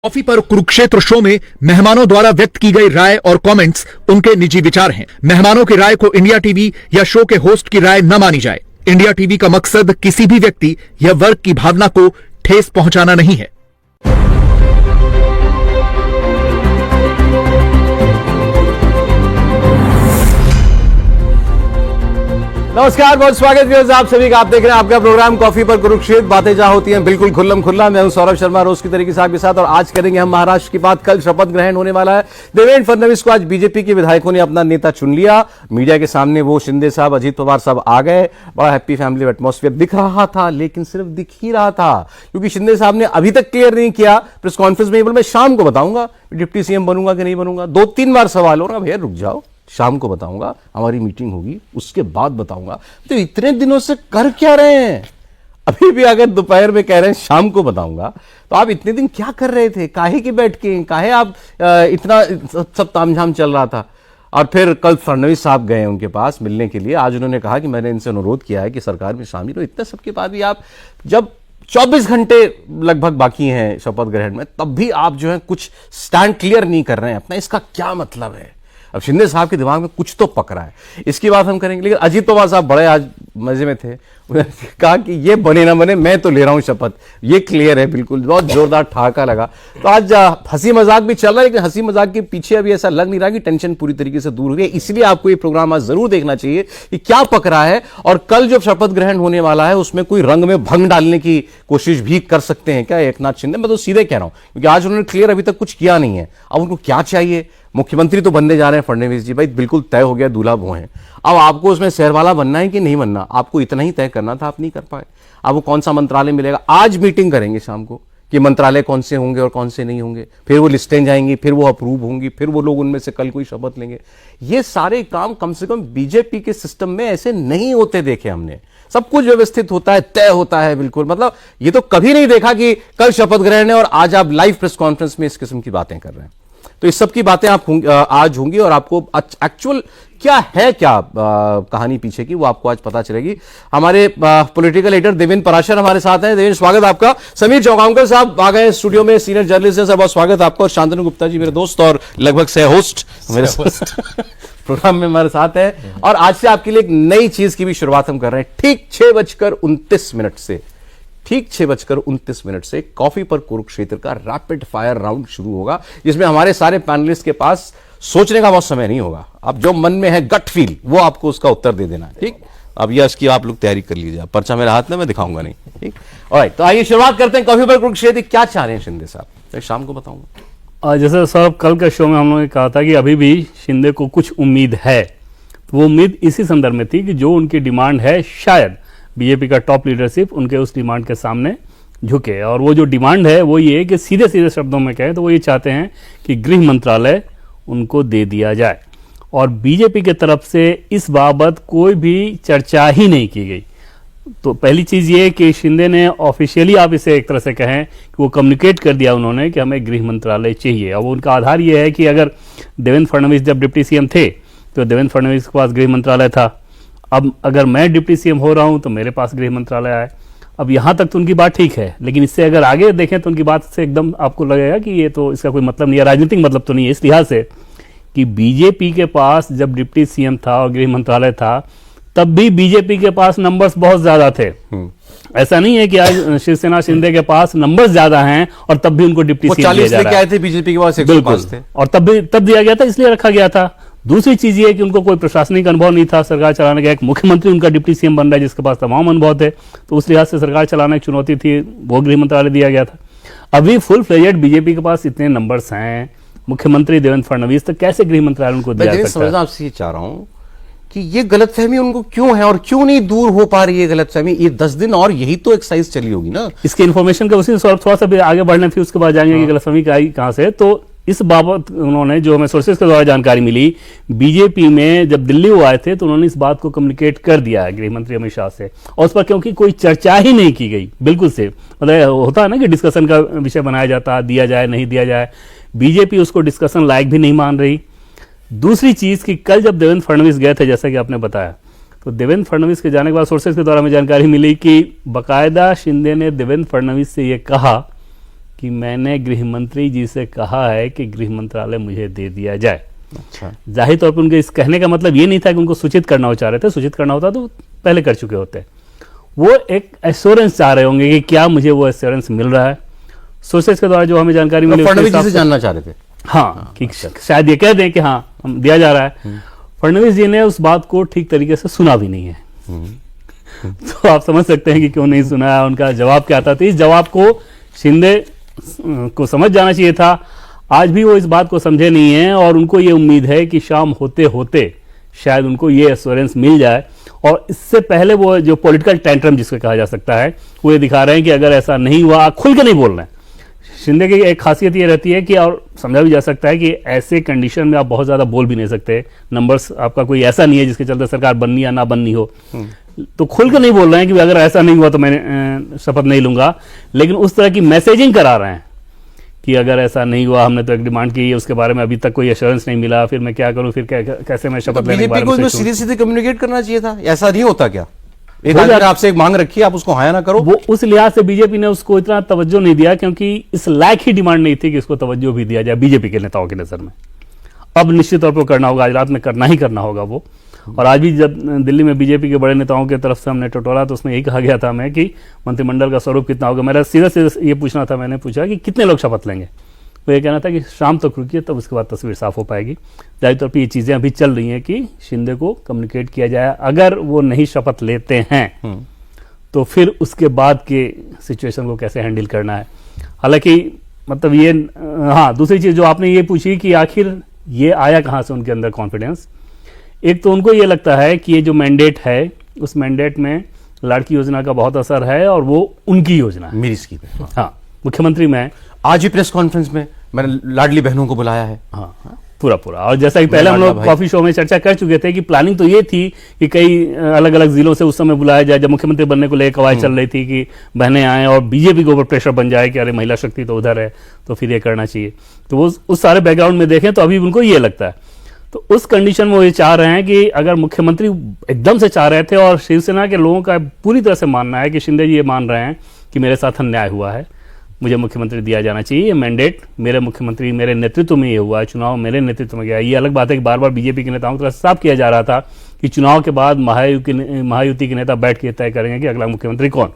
Coffee पर Kurukshetra show में मेहमानों द्वारा व्यक्त की गई राय और कमेंट्स उनके निजी विचार हैं। मेहमानों की राय को इंडिया टीवी या शो के होस्ट की राय न मानी जाए। इंडिया टीवी का मकसद किसी भी व्यक्ति या वर्ग की भावना को ठेस पहुंचाना नहीं है। नमस्कार, बहुत स्वागत व्यूअर्स आप सभी का। आप देख रहे हैं आपका प्रोग्राम कॉफी पर कुरुक्षेत्र, बातें जहां होती हैं बिल्कुल खुल्लम खुल्ला। मैं हूं सौरभ शर्मा, रोज की तरीके से आपके साथ, और आज करेंगे हम महाराष्ट्र की बात। कल शपथ ग्रहण होने वाला है। देवेंद्र फडणवीस को आज बीजेपी के विधायकों ने अपना नेता चुन लिया। मीडिया के सामने वो शिंदे साहब, अजीत पवार साहब आ गए। बड़ा हैप्पी फैमिली एटमॉस्फेयर दिख रहा था, लेकिन सिर्फ दिख ही रहा था, क्योंकि शिंदे साहब ने अभी तक क्लियर नहीं किया प्रेस कॉन्फ्रेंस में। मैं शाम को बताऊंगा डिप्टी सीएम बनूंगा कि नहीं बनूंगा। 2-3 बार सवाल हो रहा, भैया रुक जाओ, शाम को बताऊंगा, हमारी मीटिंग होगी उसके बाद बताऊंगा। तो इतने दिनों से कर क्या रहे हैं? अभी भी अगर दोपहर में कह रहे हैं शाम को बताऊंगा, तो आप इतने दिन क्या कर रहे थे? काहे की बैठ के, काहे आप इतना सब तामझाम चल रहा था? और फिर कल फडणवीस साहब गए उनके पास मिलने के लिए। आज उन्होंने कहा कि मैंने इनसे अनुरोध किया है कि सरकार में शामिल हो। इतने सबके बाद भी आप, जब 24 घंटे लगभग बाकी हैं शपथ ग्रहण में, तब भी आप जो है कुछ स्टैंड क्लियर नहीं कर रहे हैं अपना। इसका क्या मतलब है? अब शिंदे साहब के दिमाग में कुछ तो पक रहा है, इसकी बात हम करेंगे। लेकिन अजीत पवार साहब बड़े आज मजे में थे। उन्होंने कहा कि ये बने ना बने, मैं तो ले रहा हूं शपथ, ये क्लियर है बिल्कुल। बहुत जोरदार ठहाका लगा। तो आज हंसी मजाक भी चल रहा है, लेकिन हंसी मजाक के पीछे अभी ऐसा लग नहीं रहा कि टेंशन पूरी तरीके से दूर हुई है। इसलिए आपको ये प्रोग्राम आज जरूर देखना चाहिए कि क्या पक रहा है। और कल जो शपथ ग्रहण होने वाला है, उसमें कोई रंग में भंग डालने की कोशिश भी कर सकते हैं क्या एकनाथ शिंदे? मैं तो सीधे कह रहा हूं, क्योंकि आज उन्होंने क्लियर अभी तक कुछ किया नहीं है। अब उनको क्या चाहिए? मुख्यमंत्री तो बनने जा रहे हैं फडणवीस जी, भाई बिल्कुल तय हो गया, दूल्हा वो हैं। अब आपको उसमें शहरवाला बनना है कि नहीं बनना, आपको इतना ही तय करना था, आप नहीं कर पाए। अब वो कौन सा मंत्रालय मिलेगा, आज मीटिंग करेंगे शाम को कि मंत्रालय कौन से होंगे और कौन से नहीं होंगे। फिर वो लिस्टें जाएंगी, फिर वो अप्रूव होंगी, फिर वो लोग उनमें से कल कोई शपथ लेंगे। ये सारे काम कम से कम बीजेपी के सिस्टम में ऐसे नहीं होते देखे हमने। सब कुछ व्यवस्थित होता है, तय होता है बिल्कुल। मतलब ये तो कभी नहीं देखा कि कल शपथ ग्रहण है और आज आप लाइव प्रेस कॉन्फ्रेंस में इस किस्म की बातें कर रहे हैं। तो इस सब की बातें आप आज होंगी, और आपको एक्चुअल क्या है, क्या कहानी पीछे की, वो आपको आज पता चलेगी। हमारे पॉलिटिकल एडिटर देवेंद्र पराशर हमारे साथ हैं। देवेंद्र, स्वागत आपका। समीर चौगांवकर साहब आ गए स्टूडियो में, सीनियर जर्नलिस्ट हैं सर, बहुत स्वागत आपका। और शांतनु गुप्ता जी मेरे दोस्त और लगभग सह होस्ट मेरे प्रोग्राम में हमारे साथ है। और आज से आपके लिए एक नई चीज की भी शुरुआत हम कर रहे हैं। ठीक 6:29 से, ठीक 6:29 से कॉफी पर कुरुक्षेत्र का रैपिड फायर राउंड शुरू होगा, जिसमें हमारे सारे पैनलिस्ट के पास सोचने का बहुत समय नहीं होगा। अब जो मन में है गट फील, वो आपको उसका उत्तर दे देना है। ठीक, अब ये इसकी आप लोग तैयारी कर लीजिए। पर्चा मेरे हाथ में, मैं दिखाऊंगा नहीं। ठीक, ऑलराइट, तो आइए शुरुआत करते हैं। कॉफी पर कुरुक्षेत्र क्या चाह रहे हैं शिंदे साहब? तो शाम को बताऊंगा। जैसे सर कल के शो में हम लोगों ने कहा था कि अभी भी शिंदे को कुछ उम्मीद है। तो वो उम्मीद इसी संदर्भ में थी कि जो उनकी डिमांड है, शायद बीजेपी का टॉप लीडरशिप उनके उस डिमांड के सामने झुके। और वो जो डिमांड है वो ये कि सीधे सीधे शब्दों में कहें तो वो ये चाहते हैं कि गृह मंत्रालय उनको दे दिया जाए। और बीजेपी के तरफ से इस बाबत कोई भी चर्चा ही नहीं की गई। तो पहली चीज़ ये कि शिंदे ने ऑफिशियली, आप इसे एक तरह से कहें कि वो कम्युनिकेट कर दिया उन्होंने कि हमें गृह मंत्रालय चाहिए। अब उनका आधार ये है कि अगर देवेंद्र फडणवीस जब डिप्टी सीएम थे तो देवेंद्र फडणवीस के पास गृह मंत्रालय था। अब अगर मैं डिप्टी सीएम हो रहा हूं तो मेरे पास गृह मंत्रालय आए। अब यहां तक तो उनकी बात ठीक है, लेकिन इससे अगर आगे देखें तो उनकी बात से एकदम आपको लगेगा कि ये तो इसका कोई मतलब नहीं है, राजनीतिक मतलब तो नहीं है। इस लिहाज से कि बीजेपी के पास जब डिप्टी सीएम था और गृह मंत्रालय था, तब भी बीजेपी के पास नंबर्स बहुत ज्यादा थे। ऐसा नहीं है कि आज शिवसेना शिंदे के पास नंबर्स ज्यादा हैं और तब भी उनको डिप्टी सीएम दिया जा रहा है। थे बीजेपी के पास 105 थे, और तब दिया गया था, इसलिए रखा गया था। दूसरी चीज ये है कि उनको कोई प्रशासनिक अनुभव नहीं था सरकार चलाने का। एक मुख्यमंत्री उनका डिप्टी सीएम बन रहा है जिसके पास तमाम अनुभव थे, तो उस लिहाज से सरकार चलाना एक चुनौती थी, वो गृह मंत्रालय दिया गया था। अभी फुल फ्लेजेड बीजेपी के पास इतने नंबर्स हैं, मुख्यमंत्री देवेंद्र फडणवीस, तो कैसे गृह मंत्रालय उनको दिया सकता है? समझना आपसे ये चाह रहा हूं कि ये गलतफहमी उनको क्यों है और क्यों नहीं दूर हो पा रही है गलतफहमी? ये 10 दिन और यही तो एक्सरसाइज चली होगी ना। इसके इन्फॉर्मेशन का उसी थोड़ा सा भी आगे बढ़ने, फिर उसके बाद जाएंगे कि गलतफहमी आई कहां से। तो इस बाबत उन्होंने, जो हमें सोर्सेज के द्वारा जानकारी मिली, बीजेपी में जब दिल्ली वो आए थे तो उन्होंने इस बात को कम्युनिकेट कर दिया है गृह मंत्री अमित शाह से, और उस पर क्योंकि कोई चर्चा ही नहीं की गई बिल्कुल से। मतलब होता है ना कि डिस्कशन का विषय बनाया जाता, दिया जाए नहीं दिया जाए, बीजेपी उसको डिस्कशन लायक भी नहीं मान रही। दूसरी चीज कि कल जब देवेंद्र फडणवीस गए थे, जैसा कि आपने बताया, तो देवेंद्र फडणवीस के जाने के बाद सोर्सेज के द्वारा हमें जानकारी मिली कि बाकायदा शिंदे ने देवेंद्र फडणवीस से यह कहा कि मैंने गृह मंत्री जी से कहा है कि गृह मंत्रालय मुझे दे दिया जाए। अच्छा, जाहिर तौर पर उनके इस कहने का मतलब ये नहीं था कि उनको सूचित करना हो चाह रहे थे, सूचित करना होता तो पहले कर चुके होते। वो एक एश्योरेंस चाह रहे होंगे कि क्या मुझे वो एश्योरेंस मिल रहा है। सोर्सेज के द्वारा जो हमें जानकारी मिली, फडणवीस जी से जानना चाह रहे थे। हाँ, कि शायद ये कह दें कि हाँ हम दिया जा रहा है। फडणवीस जी ने उस बात को ठीक तरीके से सुना भी नहीं है। तो आप समझ सकते हैं कि क्यों नहीं सुना है, उनका जवाब क्या था। तो इस जवाब को शिंदे को समझ जाना चाहिए था। आज भी वो इस बात को समझे नहीं है और उनको ये उम्मीद है कि शाम होते होते शायद उनको ये एश्योरेंस मिल जाए। और इससे पहले वो जो पॉलिटिकल टेंट्रम जिसको कहा जा सकता है, वो ये दिखा रहे हैं कि अगर ऐसा नहीं हुआ, खुल के नहीं बोल रहे हैं। शिंदे की एक खासियत ये रहती है कि, और समझा भी जा सकता है कि ऐसे कंडीशन में आप बहुत ज्यादा बोल भी नहीं सकते। नंबर्स आपका कोई ऐसा नहीं है जिसके चलते सरकार बननी या ना बननी हो, तो खुल के नहीं बोल रहे हैं कि अगर ऐसा नहीं हुआ तो मैं शपथ नहीं लूंगा। लेकिन उस तरह की मैसेजिंग करा रहे हैं कि अगर ऐसा नहीं हुआ, हमने तो एक डिमांड की है, उसके बारे में अभी तक कोई एश्योरेंस नहीं मिला, फिर मैं क्या करूं, फिर कैसे मैं शपथ लेने के बारे में बीजेपी को सीधे सीधे कम्युनिकेट करना चाहिए था। ऐसा नहीं होता क्या? एक आदमी आपसे एक मांग रखी, आप उसको हाया ना करो। वो उस लिहाज से बीजेपी ने उसको इतना तवज्जो नहीं दिया, क्योंकि इस लायक ही डिमांड नहीं थी कि इसको तवज्जो भी दिया जाए बीजेपी के नेताओं की नजर में। अब निश्चित तौर पर करना होगा, आज रात में करना ही करना होगा वो। और आज भी जब दिल्ली में बीजेपी के बड़े नेताओं की तरफ से हमने टटोला तो उसमें यही कहा गया था हमें कि मंत्रिमंडल का स्वरूप कितना होगा। मेरा सीधा सीधा ये पूछना था, मैंने पूछा कि कितने लोग शपथ लेंगे। वो ये कहना था कि शाम तक रुकिए, तब उसके बाद तस्वीर साफ हो पाएगी। जाहिर तौर पर ये चीज़ें अभी चल रही हैं कि शिंदे को कम्युनिकेट किया जाए। अगर वो नहीं शपथ लेते हैं तो फिर उसके बाद के सिचुएशन को कैसे हैंडल करना है। हालांकि मतलब ये, हाँ, दूसरी चीज़ जो आपने ये पूछी कि आखिर ये आया कहाँ से उनके अंदर कॉन्फिडेंस। एक तो उनको ये लगता है कि ये जो मैंडेट है, उस मैंडेट में लाड़की योजना का बहुत असर है और वो उनकी योजना है, मेरी स्कीम है। हाँ, मुख्यमंत्री में आज ही प्रेस कॉन्फ्रेंस में मैंने लाडली बहनों को बुलाया है। हाँ, पूरा और जैसा कि पहले हम लोग कॉफी शो में चर्चा कर चुके थे कि प्लानिंग तो ये थी कि कई अलग अलग जिलों से उस समय बुलाया जाए, जब मुख्यमंत्री बनने को लेकर कवायद चल रही थी कि बहनें आएं और बीजेपी के ऊपर प्रेशर बन जाए कि अरे महिला शक्ति तो उधर है तो फिर ये करना चाहिए। तो वो उस सारे बैकग्राउंड में देखें तो अभी उनको ये लगता है। तो उस कंडीशन में वो ये चाह रहे हैं कि अगर मुख्यमंत्री एकदम से चाह रहे थे, और शिवसेना के लोगों का पूरी तरह से मानना है कि शिंदे जी ये मान रहे हैं कि मेरे साथ अन्याय हुआ है, मुझे मुख्यमंत्री दिया जाना चाहिए, ये मैंडेट मेरे मुख्यमंत्री मेरे नेतृत्व में ये हुआ है, चुनाव मेरे नेतृत्व में गया। ये अलग बात है कि बार बार बीजेपी के नेताओं की तरफ साफ किया जा रहा था कि चुनाव के बाद महायुति के नेता बैठ के तय करेंगे कि अगला मुख्यमंत्री कौन।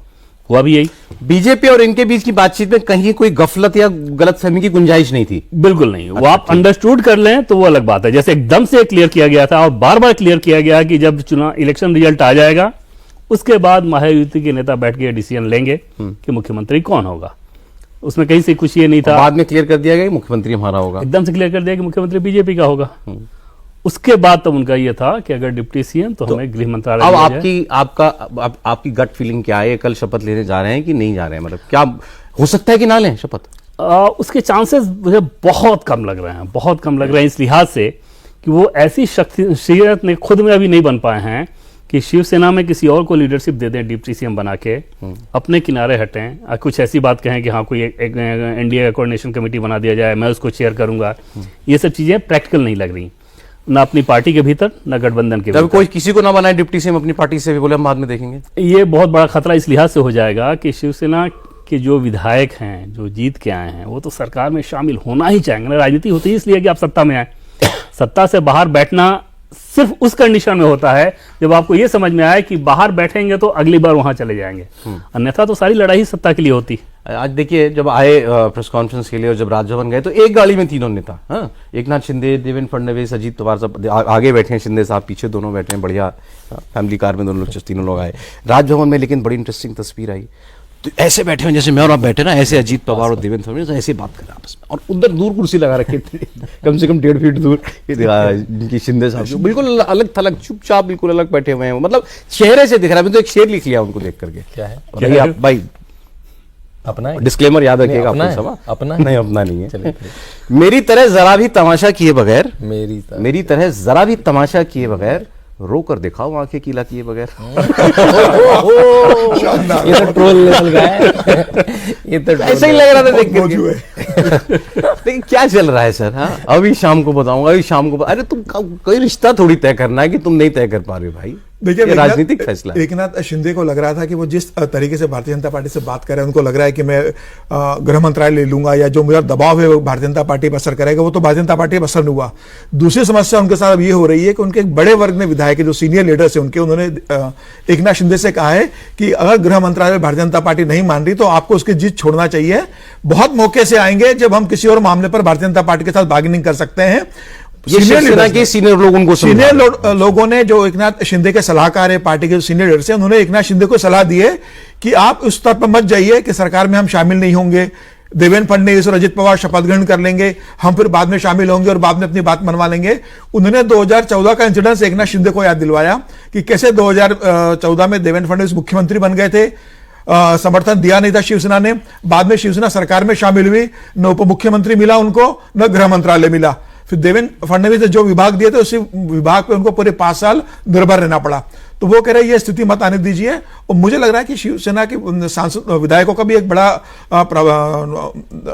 हुआ भी यही। बीजेपी और इनके बीच की बातचीत में कहीं कोई गफलत या गलतफहमी की गुंजाइश नहीं थी? बिल्कुल नहीं। वो आप अंडरस्टूड कर लें तो वो अलग बात है। जैसे एकदम से क्लियर किया गया था और बार बार क्लियर किया गया कि जब चुनाव इलेक्शन रिजल्ट आ जाएगा उसके बाद महायुति के नेता बैठ के डिसीजन लेंगे कि मुख्यमंत्री कौन होगा। उसमें कहीं से कुछ ये नहीं था। बाद में क्लियर कर दिया गया कि मुख्यमंत्री हमारा होगा, एकदम से क्लियर कर दिया कि मुख्यमंत्री बीजेपी का होगा। उसके बाद तब उनका ये था कि अगर डिप्टी सीएम तो हमें गृह मंत्रालय। अब आपकी गट फीलिंग क्या है? कल शपथ लेने जा रहे हैं कि नहीं जा रहे हैं? मतलब क्या हो सकता है कि ना लें शपथ? उसके चांसेस मुझे बहुत कम लग रहे हैं, बहुत कम लग रहे हैं इस लिहाज से कि वो ऐसी शख्सियत में खुद में अभी नहीं बन पाए हैं कि शिवसेना में किसी और को लीडरशिप दे दें, डिप्टी सीएम बना के अपने किनारे हटें, कुछ ऐसी बात कहें कि हाँ कोई एक एनडीए कोऑर्डिनेशन कमेटी बना दिया जाए, मैं उसको चेयर करूंगा। ये सब चीजें प्रैक्टिकल नहीं लग रही, ना अपनी पार्टी के भीतर ना गठबंधन के भीतर। कोई किसी को ना बनाए डिप्टी सीएम अपनी पार्टी से भी, बोले हम बाद में देखेंगे। ये बहुत बड़ा खतरा इस लिहाज से हो जाएगा कि शिवसेना के जो विधायक हैं जो जीत के आए हैं वो तो सरकार में शामिल होना ही चाहेंगे। राजनीति होती है इसलिए कि आप सत्ता में आए। सत्ता से बाहर बैठना सिर्फ उस कंडीशन में होता है जब आपको यह समझ में आए कि बाहर बैठेंगे तो अगली बार वहां चले जाएंगे, अन्यथा तो सारी लड़ाई सत्ता के लिए होती। आज देखिए जब आए प्रेस कॉन्फ्रेंस के लिए और जब राजभवन गए तो एक गाड़ी में तीनों नेता, हाँ, एकनाथ शिंदे, देवेंद्र फडणवीस, अजीत पवार सब आगे बैठे हैं, शिंदे साहब पीछे दोनों बैठे हैं, बढ़िया फैमिली कार में दोनों लोग, तीनों लोग आए राजभवन में। लेकिन बड़ी इंटरेस्टिंग तस्वीर आई, तो ऐसे बैठे हैं जैसे मैं और आप बैठे ना, ऐसे अजीत पवार और देवेंद्र फडणवीस ऐसे बात कर रहे हैं आपस में, और उधर दूर कुर्सी लगा रखे थे कम से कम 1.5 फीट दूर इनकी शिंदे साहब बिल्कुल अलग थलग चुपचाप बिल्कुल अलग बैठे हुए हैं। मतलब चेहरे से दिख रहा है। मैं तो एक शेर लिख लिया उनको देख करके। क्या है भाई? अपना है? डिस्क्लेमर याद रखिएगा। अपना नहीं, अपना नहीं है। मेरी तरह जरा भी तमाशा किए बगैर, मेरी तरह जरा भी तमाशा किए बगैर रो कर दिखाओ आंखें कीला किए बगैर। ये तो ट्रोल लेवल का है। ये तो ऐसा ही लग रहा था देख करके। लेकिन क्या चल रहा है सर? हाँ, अभी शाम को बताऊंगा, अभी शाम को। अरे तुम कोई रिश्ता थोड़ी तय करना है कि तुम नहीं तय कर पा रहे हो भाई। देखिए ये राजनीतिक फैसला है। एकनाथ शिंदे को लग रहा था कि वो जिस तरीके से भारतीय जनता पार्टी से बात कर रहे हैं, उनको लग रहा है कि मैं गृह मंत्रालय ले लूंगा या जो मेरा दबाव है वो भारतीय जनता पार्टी पर असर करेगा, वो तो भारतीय जनता पार्टी पर असर नहीं हुआ। दूसरी समस्या उनके साथ अब ये हो रही है कि उनके एक बड़े वर्ग में विधायक जो सीनियर लीडर्स हैं उनके, उन्होंने एकनाथ शिंदे से कहा है कि अगर गृह मंत्रालय भारतीय जनता पार्टी नहीं मान रही तो आपको उसकी जीत छोड़ना चाहिए। बहुत मौके से आएंगे जब हम किसी और मामले पर भारतीय जनता पार्टी के साथ बार्गेनिंग कर सकते हैं। ये शिवसेना के सीनियर लोग उनको सीनियर लोगों ने, जो एकनाथ शिंदे के सलाहकार है, पार्टी के सीनियर लीडर्स हैं, उन्होंने एकनाथ शिंदे को सलाह दी है कि आप उस स्तर पर मत जाइए कि सरकार में हम शामिल नहीं होंगे, देवेंद्र फडणवीस और अजित पवार शपथ ग्रहण कर लेंगे, हम फिर बाद में शामिल होंगे और बाद में अपनी बात मनवा लेंगे। उन्होंने 2014 का इंसिडेंस एकनाथ शिंदे को याद दिलवाया कि कैसे 2014 में देवेंद्र फडणवीस मुख्यमंत्री बन गए थे, समर्थन दिया नहीं था शिवसेना ने, बाद में शिवसेना सरकार में शामिल हुई, न उप मुख्यमंत्री मिला उनको, न गृह मंत्रालय मिला। फिर देवेंद्र फडणवीस ने जो विभाग दिए थे उसी विभाग पे उनको पूरे 5 साल निर्भर रहना पड़ा। तो वो कह रहे हैं ये स्थिति मत आने दीजिए। और मुझे लग रहा है कि शिवसेना के सांसद विधायकों का भी एक बड़ा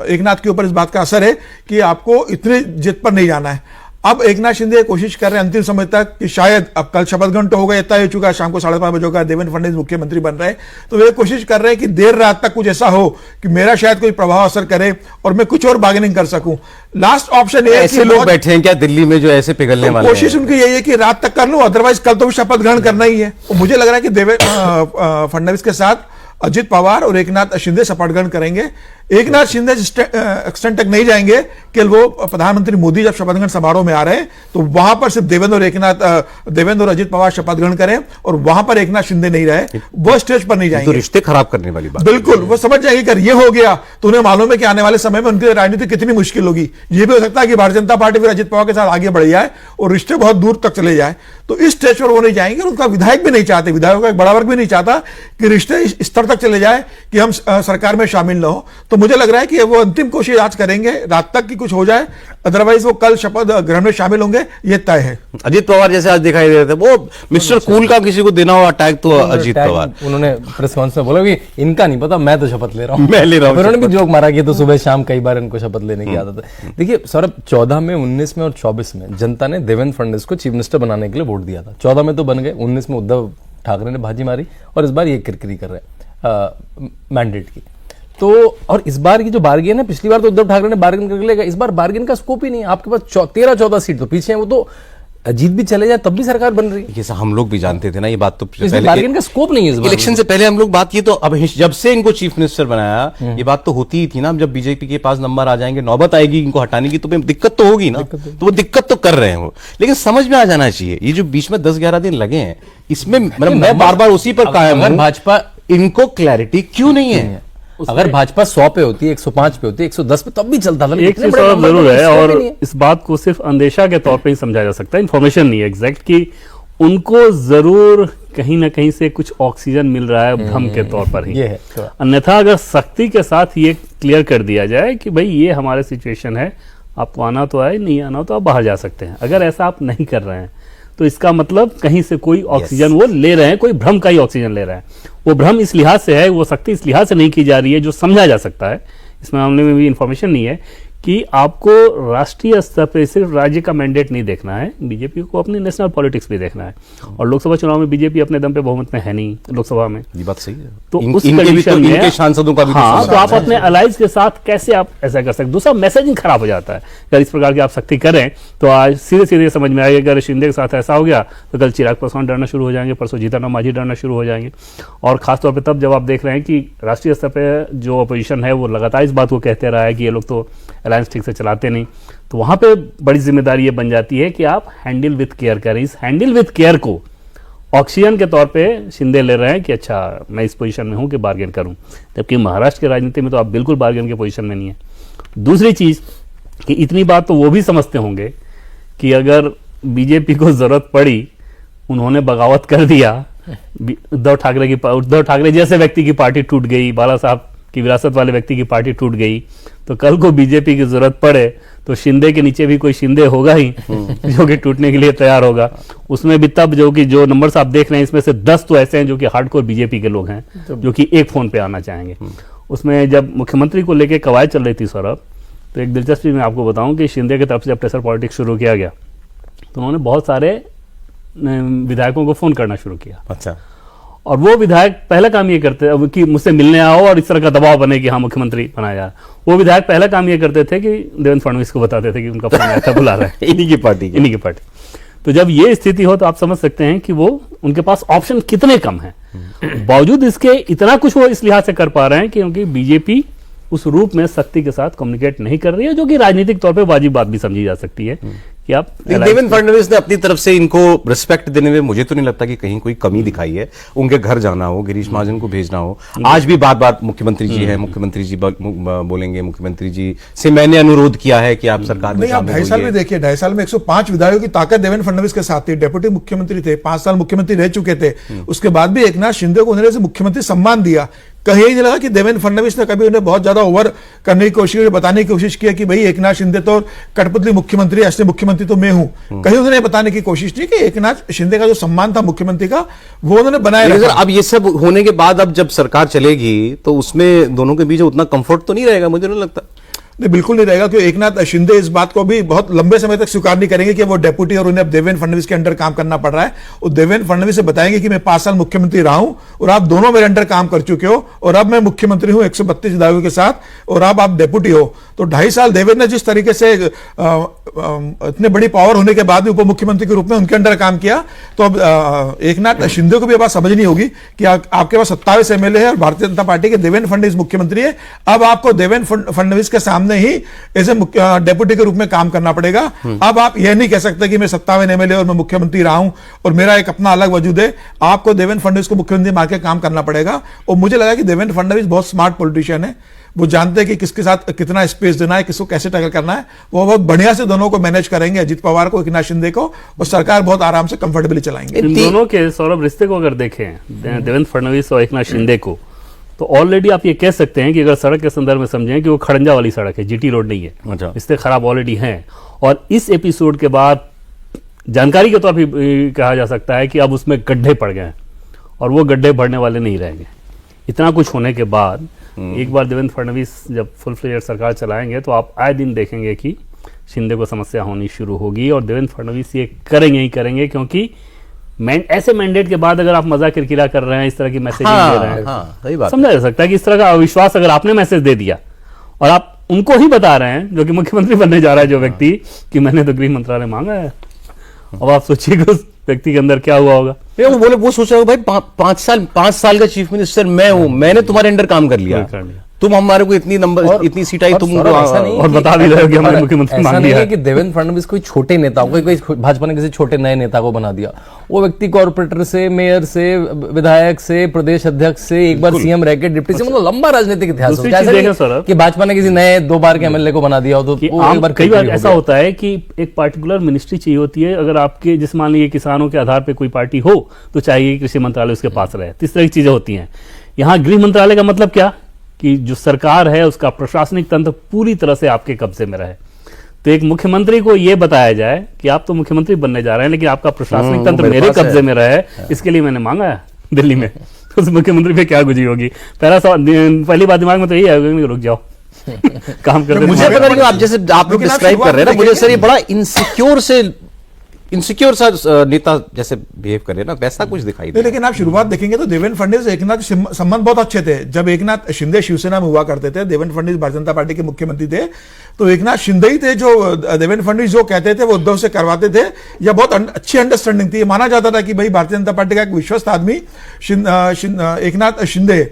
एकनाथ के ऊपर इस बात का असर है कि आपको इतनी जिद पर नहीं जाना है। अब एकनाथ शिंदे कोशिश कर रहे हैं अंतिम समय तक कि शायद अब कल शपथ ग्रहण तो होगा, तय हो चुका है, शाम को 5:30 बजे होगा, देवेंद्र फडणवीस मुख्यमंत्री बन रहे हैं, तो वे कोशिश कर रहे हैं कि देर रात तक कुछ ऐसा हो कि मेरा शायद कोई प्रभाव असर करे और मैं कुछ और बार्गेनिंग कर सकूं। लास्ट ऑप्शन ये है ऐसे लोग बैठे हैं क्या दिल्ली में जो ऐसे पिघलने वाले हैं? कोशिश उनकी यही है कि रात तक कर लूं, अदरवाइज कल तो शपथ ग्रहण करना ही है। और मुझे लग रहा है कि देवेंद्र फडणवीस के साथ अजित पवार और एकनाथ शिंदे शपथ ग्रहण करेंगे। एकनाथ शिंदे एक्सटेंट तक नहीं जाएंगे कि वो प्रधानमंत्री मोदी जब शपथ ग्रहण समारोह में आ रहे हैं तो वहां पर सिर्फ देवेंद्र और अजित पवार शपथ ग्रहण करें और वहां पर एकनाथ शिंदे नहीं रहे, वो स्टेज पर नहीं जाएंगे। तो रिश्ते खराब करने वाली बात। बिल्कुल, वो समझ जाएंगे कि अगर ये हो गया तो उन्हें मालूम है कि आने वाले समय में उनकी राजनीति कितनी मुश्किल होगी। ये भी हो सकता है कि भारतीय जनता पार्टी फिर अजित पवार के साथ आगे बढ़ जाए और रिश्ते बहुत दूर तक चले जाए। तो इस स्टेज पर वो नहीं जाएंगे और उनका विधायक भी नहीं चाहते, विधायकों का एक बड़ा वर्ग भी नहीं चाहता कि रिश्ते इस स्तर तक चले जाए कि हम सरकार में शामिल न हो। तो मुझे लग रहा है कि वो अंतिम कोशिश आज करेंगे रात तक कि कुछ हो जाए, अदरवाइज वो कल शपथ ग्रहण में शामिल होंगे, ये तय है। अजित पवार जैसे आज दिखाई दे रहे थे, वो मिस्टर कूल का किसी को देना हो अटैक तो अजित पवार। उन्होंने प्रेस कॉन्फ्रेंस में बोला कि इनका नहीं पता, मैं तो शपथ ले रहा हूँ, मैं ले रहा हूँ। उन्होंने भी जोक मारा कि तो सुबह शाम कई बार इनको शपथ लेने की आदत है। देखिए सौरभ, 14 में, 19 में और 24 में जनता ने देवेंद्र फडणवीस को चीफ मिनिस्टर बनाने के लिए वोट दिया था। 14 में तो बन गए, 19 में उद्धव ठाकरे ने बाजी मारी और इस बार ये किरकिरी कर रहे हैं मैंडेट की। तो और इस बार की जो बार्गेन है, पिछली बार तो उद्धव ठाकरे ने बार्गेन करके लेगा, इस बार बार्गेन का स्कोप ही नहीं है। आपके पास 13-14 सीट तो पीछे है, वो तो जीत भी चले जाए तब भी सरकार बन रही है। ये हम लोग भी जानते थे ना, ये बात तो बार्गेन का स्कोप नहीं है इस बार। इलेक्शन से पहले हम लोग बात की, तो अब जब से इनको चीफ मिनिस्टर बनाया ये बात तो होती ही थी ना। जब बीजेपी के पास नंबर आ जाएंगे, नौबत आएगी इनको हटाने की, तो दिक्कत तो होगी ना। तो वो दिक्कत तो कर रहे हैं वो, लेकिन समझ में आ जाना चाहिए ये जो बीच में 10-11 दिन लगे हैं, इसमें मतलब मैं बार बार उसी पर कायम हूं, भाजपा इनको क्लैरिटी क्यों नहीं है? अगर भाजपा 100 पे होती, 105 पे होती, 110 पे, तब भी चलता था। एक चीज जरूर है, और इस बात को सिर्फ अंदेशा के तौर पे ही समझा जा सकता है, इंफॉर्मेशन नहीं है एग्जैक्ट, कि उनको जरूर कहीं ना कहीं से कुछ ऑक्सीजन मिल रहा है भ्रम के तौर पर ही। अन्यथा अगर सख्ती के साथ ये क्लियर कर दिया जाए कि भाई ये हमारे सिचुएशन है, आपको आना तो आए, नहीं आना तो आप बाहर जा सकते हैं, अगर ऐसा आप नहीं कर रहे हैं तो इसका मतलब कहीं से कोई ऑक्सीजन वो ले रहे हैं, कोई भ्रम का ही ऑक्सीजन ले रहे हैं। वो भ्रम इस लिहाज से है, वो सख्ती इस लिहाज से नहीं की जा रही है जो समझा जा सकता है, इस मामले में भी इंफॉर्मेशन नहीं है कि आपको राष्ट्रीय स्तर पर सिर्फ राज्य का मैंडेट नहीं देखना है, बीजेपी को अपनी नेशनल पॉलिटिक्स भी देखना है। और लोकसभा चुनाव में बीजेपी अपने दम पे बहुमत में है नहीं लोकसभा में, ये बात सही है। तो उस कंडीशन में इनके सांसदों का भी हाँ, तो आप अपने अलाइज के साथ कैसे आप ऐसा कर सकते? दूसरा, मैसेजिंग खराब हो जाता है अगर इस प्रकार की आप सख्ती करें, तो आज सीधे सीधे समझ में आएगा अगर शिंदे के साथ ऐसा हो गया तो कल चिराग पासवान डरना शुरू हो जाएंगे, परसों जीतन मांझी डरना शुरू हो जाएंगे। और खासतौर पर तब जब आप देख रहे हैं कि राष्ट्रीय स्तर पर जो अपोजिशन है वो लगातार इस बात को कहते रहा है कि ये लोग तो अलायंस ठीक से चलाते नहीं, तो वहां पे बड़ी जिम्मेदारी ये बन जाती है कि आप हैंडल विथ केयर करें। इस हैंडल विथ केयर को ऑक्सीजन के तौर पे शिंदे ले रहे हैं कि अच्छा मैं इस पोजीशन में हूं कि बार्गेन करूं, जबकि महाराष्ट्र की राजनीति में तो आप बिल्कुल बार्गेन के पोजीशन में नहीं है। दूसरी चीज कि इतनी बात तो वो भी समझते होंगे कि अगर बीजेपी को जरूरत पड़ी, उन्होंने बगावत कर दिया, उद्धव ठाकरे जैसे व्यक्ति की पार्टी टूट गई, बाला साहब की विरासत वाले व्यक्ति की पार्टी टूट गई, तो कल को बीजेपी की जरूरत पड़े तो शिंदे के नीचे भी कोई शिंदे होगा ही जो कि टूटने के लिए तैयार होगा। उसमें भी तब जो नंबर्स आप देख रहे हैं, इसमें से 10 तो ऐसे हैं जो कि हार्डकोर बीजेपी के लोग हैं जो कि एक फोन पे आना चाहेंगे। उसमें जब मुख्यमंत्री को लेकर कवायद चल रही थी सौरभ, तो एक दिलचस्पी मैं आपको बताऊं कि शिंदे की तरफ से जब प्रेशर पॉलिटिक्स शुरू किया गया तो उन्होंने बहुत सारे विधायकों को फोन करना शुरू किया। अच्छा। और वो विधायक पहला काम ये करते कि मुझसे मिलने आओ और इस तरह का दबाव बने कि हाँ मुख्यमंत्री बनाया जा। वो विधायक पहला काम ये करते थे कि देवेंद्र फडणवीस को बताते थे कि उनका फोन आया था, बुला रहा है इन्हीं की पार्टी। तो जब ये स्थिति हो तो आप समझ सकते हैं कि वो उनके पास ऑप्शन कितने कम हैं। बावजूद इसके इतना कुछ वो इस लिहाज से कर पा रहे हैं क्योंकि बीजेपी उस रूप में सत्ता के साथ कम्युनिकेट नहीं कर रही है, जो कि राजनीतिक तौर पे वाजिब बात भी समझी जा सकती है कि आप देवेंद्र फडणवीस ने अपनी तरफ से इनको रिस्पेक्ट देने में मुझे तो नहीं लगता कि कहीं कोई कमी दिखाई है। उनके घर जाना हो, गिरीश महाजन को भेजना हो, आज भी बात बात मुख्यमंत्री जी है, मुख्यमंत्री जी बोलेंगे, मुख्यमंत्री जी से मैंने अनुरोध किया है कि आप सरकार में नहीं, आप 2.5 साल में देखिए, 2.5 साल में 105 विधायकों की ताकत देवेंद्र फडणवीस के साथ थी। डेप्यूटी मुख्यमंत्री थे, 5 साल मुख्यमंत्री रह चुके थे। उसके बाद भी एकनाथ शिंदे को उन्होंने मुख्यमंत्री सम्मान दिया। कहीं नहीं लगा कि देवेंद्र फडणवीस ने कभी उन्हें बहुत ज्यादा ओवर करने की कोशिश, बताने की कोशिश की कि भाई एकनाथ शिंदे तो कठपुतली मुख्यमंत्री, असली मुख्यमंत्री तो मैं हूं। कहीं उन्होंने बताने की कोशिश नहीं कि एकनाथ शिंदे का जो सम्मान था मुख्यमंत्री का, वो उन्होंने बनाए रखा। अब ये सब होने के बाद अब जब सरकार चलेगी तो उसमें दोनों के बीच उतना कंफर्ट तो नहीं रहेगा, मुझे नहीं लगता। नहीं, बिल्कुल नहीं रहेगा, क्योंकि एकनाथ शिंदे इस बात को भी बहुत लंबे समय तक स्वीकार नहीं करेंगे कि वो डेप्यूटी और उन्हें अब देवेंद्र फडणवीस के अंडर काम करना पड़ रहा है। वो देवेंद्र फडणवीस से बताएंगे कि मैं 5 साल मुख्यमंत्री रहा हूं और आप दोनों मेरे अंडर काम कर चुके हो और अब मैं मुख्यमंत्री हूं 132 विधायकों के साथ और अब आप डेप्यूटी हो। तो 2.5 साल देवेंद्र ने जिस तरीके से इतने बड़ी पावर होने के बाद भी उप मुख्यमंत्री के रूप में उनके अंडर काम किया, तो अब एकनाथ शिंदे को भी बात समझनी होगी कि आपके पास 27 एमएलए है और भारतीय जनता पार्टी के देवेंद्र फडणवीस मुख्यमंत्री है। अब आपको देवेंद्र फडणवीस के सामने ही डेप्यूटी के रूप में काम करना पड़ेगा। अब आप यह नहीं कह सकते कि मैं 57 एमएलए और मैं मुख्यमंत्री रहा हूं और मेरा एक अपना अलग वजूद है। आपको देवेंद्र फडणवीस को मुख्यमंत्री मान के काम करना पड़ेगा। और मुझे लगा कि देवेंद्र फडणवीस बहुत स्मार्ट पॉलिटिशियन है, वो जानते हैं कि किसके साथ कितना स्पेस देना है, किसको कैसे टैकल करना है। वो बहुत बढ़िया से दोनों को मैनेज करेंगे, अजित पवार को, एकनाथ शिंदे को, और सरकार बहुत आराम से कंफर्टेबली चलाएंगे। इन दोनों के सौरभ रिश्ते को अगर देखें, देवेंद्र फडणवीस और एकनाथ शिंदे को, तो ऑलरेडी आप ये कह सकते हैं कि अगर सड़क के संदर्भ में समझें कि वो खड़ंजा वाली सड़क है, जीटी रोड नहीं है। अच्छा। रिश्ते खराब ऑलरेडी हैं। और इस एपिसोड के बाद जानकारी के तौर पर कहा जा सकता है कि अब उसमें गड्ढे पड़ गए हैं और वो गड्ढे भरने वाले नहीं रहेंगे। इतना कुछ होने के बाद एक बार देवेंद्र फडणवीस जब फुल फ्लेजर सरकार चलाएंगे तो आप आए दिन देखेंगे कि शिंदे को समस्या होनी शुरू होगी और देवेंद्र फडणवीस ये करेंगे ही करेंगे, क्योंकि ऐसे मैंडेट के बाद अगर आप मजाक किरकिरा कर रहे हैं, इस तरह की मैसेज दे रहे हैं, सही बात, समझा जा सकता है कि इस तरह का अविश्वास अगर आपने मैसेज दे दिया और आप उनको ही बता रहे हैं जो कि मुख्यमंत्री बनने जा रहा है जो व्यक्ति, कि मैंने तो गृह मंत्रालय मांगा है। अब आप सोचिए कि उस व्यक्ति के अंदर क्या हुआ होगा। वो बोले, वो सोच रहा है भाई 5 साल का चीफ मिनिस्टर मैं हूं, मैंने तुम्हारे अंडर काम कर लिया, तुम हमारे को इतनी नंबर इतनी सीट आई, तुम और बता भी रहे हो कि हमारे मुख्यमंत्री मांग लिया है कि देवेंद्र फडणवीस कोई छोटे नेता को, कोई भाजपा ने किसी छोटे नए नेता को बना दिया। वो व्यक्ति कॉर्पोरेटर से, मेयर से, विधायक से, प्रदेश अध्यक्ष से, एक बार सीएम रह के डिप्टी से, मतलब लंबा राजनीतिक इतिहास हो कि भाजपा ने किसी नए 2 बार के एमएलए को बना दिया हो। तो कई बार ऐसा होता है कि एक पार्टिकुलर मिनिस्ट्री चाहिए होती है। अगर आपके जिस मान लीजिए किसानों के आधार पर कोई पार्टी हो तो चाहिए कृषि मंत्रालय उसके पास रहे, इस तरह की चीजें होती हैं। यहाँ गृह मंत्रालय का मतलब क्या कि जो सरकार है उसका प्रशासनिक तंत्र पूरी तरह से आपके कब्जे में रहे। तो एक मुख्यमंत्री को यह बताया जाए कि आप तो मुख्यमंत्री बनने जा रहे हैं लेकिन आपका प्रशासनिक तंत्र मेरे कब्जे में रहे, इसके लिए मैंने मांगा है दिल्ली में। तो उस मुख्यमंत्री पे क्या गुजरी होगी? पहली बात दिमाग में तो यही आएगा, रुक जाओ काम कर। मुझे पता नहीं, आप जैसे आप लोग डिस्क्राइब कर रहे हैं ना, मुझे सर ये बड़ा इनसिक्योर सा नेता जैसे बिहेव करे ना, वैसा कुछ दिखाई दे। लेकिन आप शुरुआत देखेंगे तो देवेंद्र फडणवीस एकनाथ संबंध बहुत अच्छे थे। जब एकनाथ शिंदे शिवसेना में हुआ करते थे, देवेंद्र फडणवीस भारतीय जनता पार्टी के मुख्यमंत्री थे, तो एकनाथ शिंदे ही थे जो देवेंद्र फडणवीस जो कहते थे वो उद्धव से करवाते थे, या बहुत अच्छी अंडरस्टैंडिंग थी। माना जाता था कि भाई भारतीय जनता पार्टी का एक विश्वस्त आदमी एकनाथ शिंदे।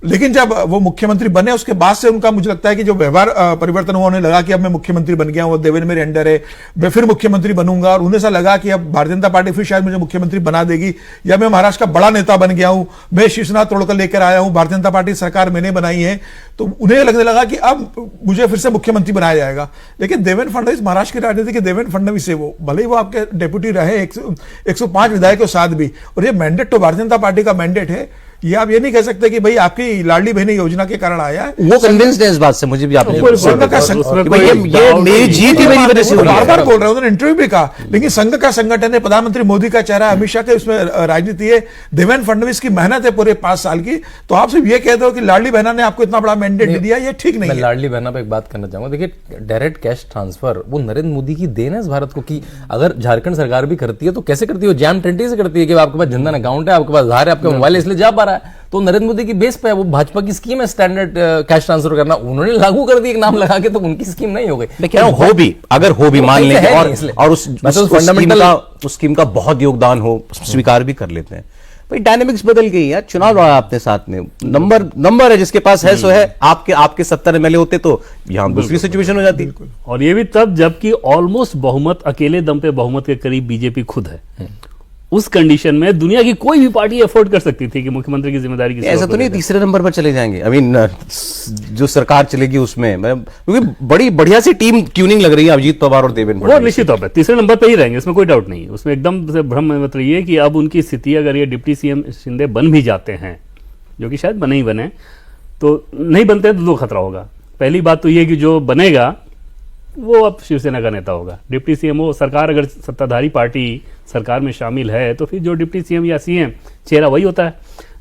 लेकिन जब वो मुख्यमंत्री बने उसके बाद से उनका मुझे लगता है कि जो व्यवहार परिवर्तन हुआ, उन्हें लगा कि अब मैं मुख्यमंत्री बन गया हूं, देवेंद्र मेरे अंडर है, मैं फिर मुख्यमंत्री बनूंगा, और उन्हें ऐसा लगा कि अब भारतीय जनता पार्टी फिर शायद मुझे मुख्यमंत्री बना देगी, या मैं महाराष्ट्र का बड़ा नेता बन गया हूं, मैं शिवसेना तोड़कर लेकर आया हूं, भारतीय जनता पार्टी सरकार मैंने बनाई है, तो उन्हें लगने लगा कि अब मुझे फिर से मुख्यमंत्री बनाया जाएगा। लेकिन देवेंद्र फडणवीस महाराष्ट्र की राजनीति के देवेंद्र फडणवीस है, वो भले ही वो आपके डेप्यूटी रहे 105 विधायकों के साथ भी, और ये मैंडेट तो भारतीय जनता पार्टी का मैंडेट है ये आप ये नहीं कह सकते कि भाई आपकी लाडली बहनी योजना के कारण आया है। वो कन्विंस्ड है इस बात से, मुझे भी आपने संघ का ये मेरी जीत ही मेरी वजह से हुई है। बार बार बोल रहे हैं, उन्होंने इंटरव्यू भी कहा, लेकिन संघ का संगठन है, प्रधानमंत्री मोदी का चेहरा, अमित शाह के उसमें राजनीति है, देवेंद्र फडणवीस की मेहनत है पूरे 5 साल की, तो आप सिर्फ ये कहते हो कि लाडली बहना ने आपको इतना बड़ा मैंडेट दिया, ये ठीक नहीं मैं है। लाडली बहना पे एक बात करना चाहूंगा। देखिए, डायरेक्ट कैश ट्रांसफर वो नरेंद्र मोदी की देन है इस भारत को, कि अगर झारखंड सरकार भी करती है तो कैसे करती है? जैम 20 से करती है कि आपके पास जनधन अकाउंट है, आपके पास आधार है, आपका मोबाइल इसलिए जा पा रहा है। तो नरेंद्र मोदी की बेस पे है, वो भाजपा की स्कीम है स्टैंडर्ड कैश ट्रांसफर करना, उन्होंने लागू कर दी एक नाम लगा के, तो उनकी स्कीम नहीं हो गई। मैं कह रहा हूं हो भी, अगर हो भी मान लेंगे और उस स्कीम का बहुत योगदान हो, स्वीकार भी कर लेते हैं, भाई डायनेमिक्स बदल गई यार। चुनाव लड़ा आपने साथ में, नंबर है, जिसके पास है सो है। आपके 70 एमएलए होते तो यहां दूसरी सिचुएशन हो जाती। और ये भी तब जबकि ऑलमोस्ट बहुमत, अकेले दम पे बहुमत के करीब बीजेपी खुद है। उस कंडीशन में दुनिया की कोई भी पार्टी अफोर्ड कर सकती थी कि मुख्यमंत्री की जिम्मेदारी की ऐसा तो नहीं तीसरे नंबर पर चले जाएंगे। आई मीन जो सरकार चलेगी उसमें, क्योंकि बड़ी बढ़िया सी टीम ट्यूनिंग लग रही है अभिजीत पवार और देवेंद्र वो निश्चित तौर पर तीसरे नंबर पर ही रहेंगे, इसमें कोई डाउट नहीं है। उसमें एकदम से भ्रम मत रहिए कि अब उनकी स्थिति, अगर ये डिप्टी सीएम शिंदे बन भी जाते हैं, जो कि शायद बने ही बने, तो नहीं बनते हैं तो 2 खतरा होगा। पहली बात तो ये कि जो बनेगा वो अब शिवसेना का नेता होगा। डिप्टी सीएम हो, सरकार अगर सत्ताधारी पार्टी सरकार में शामिल है तो फिर जो डिप्टी सीएम या सीएम चेहरा वही होता है।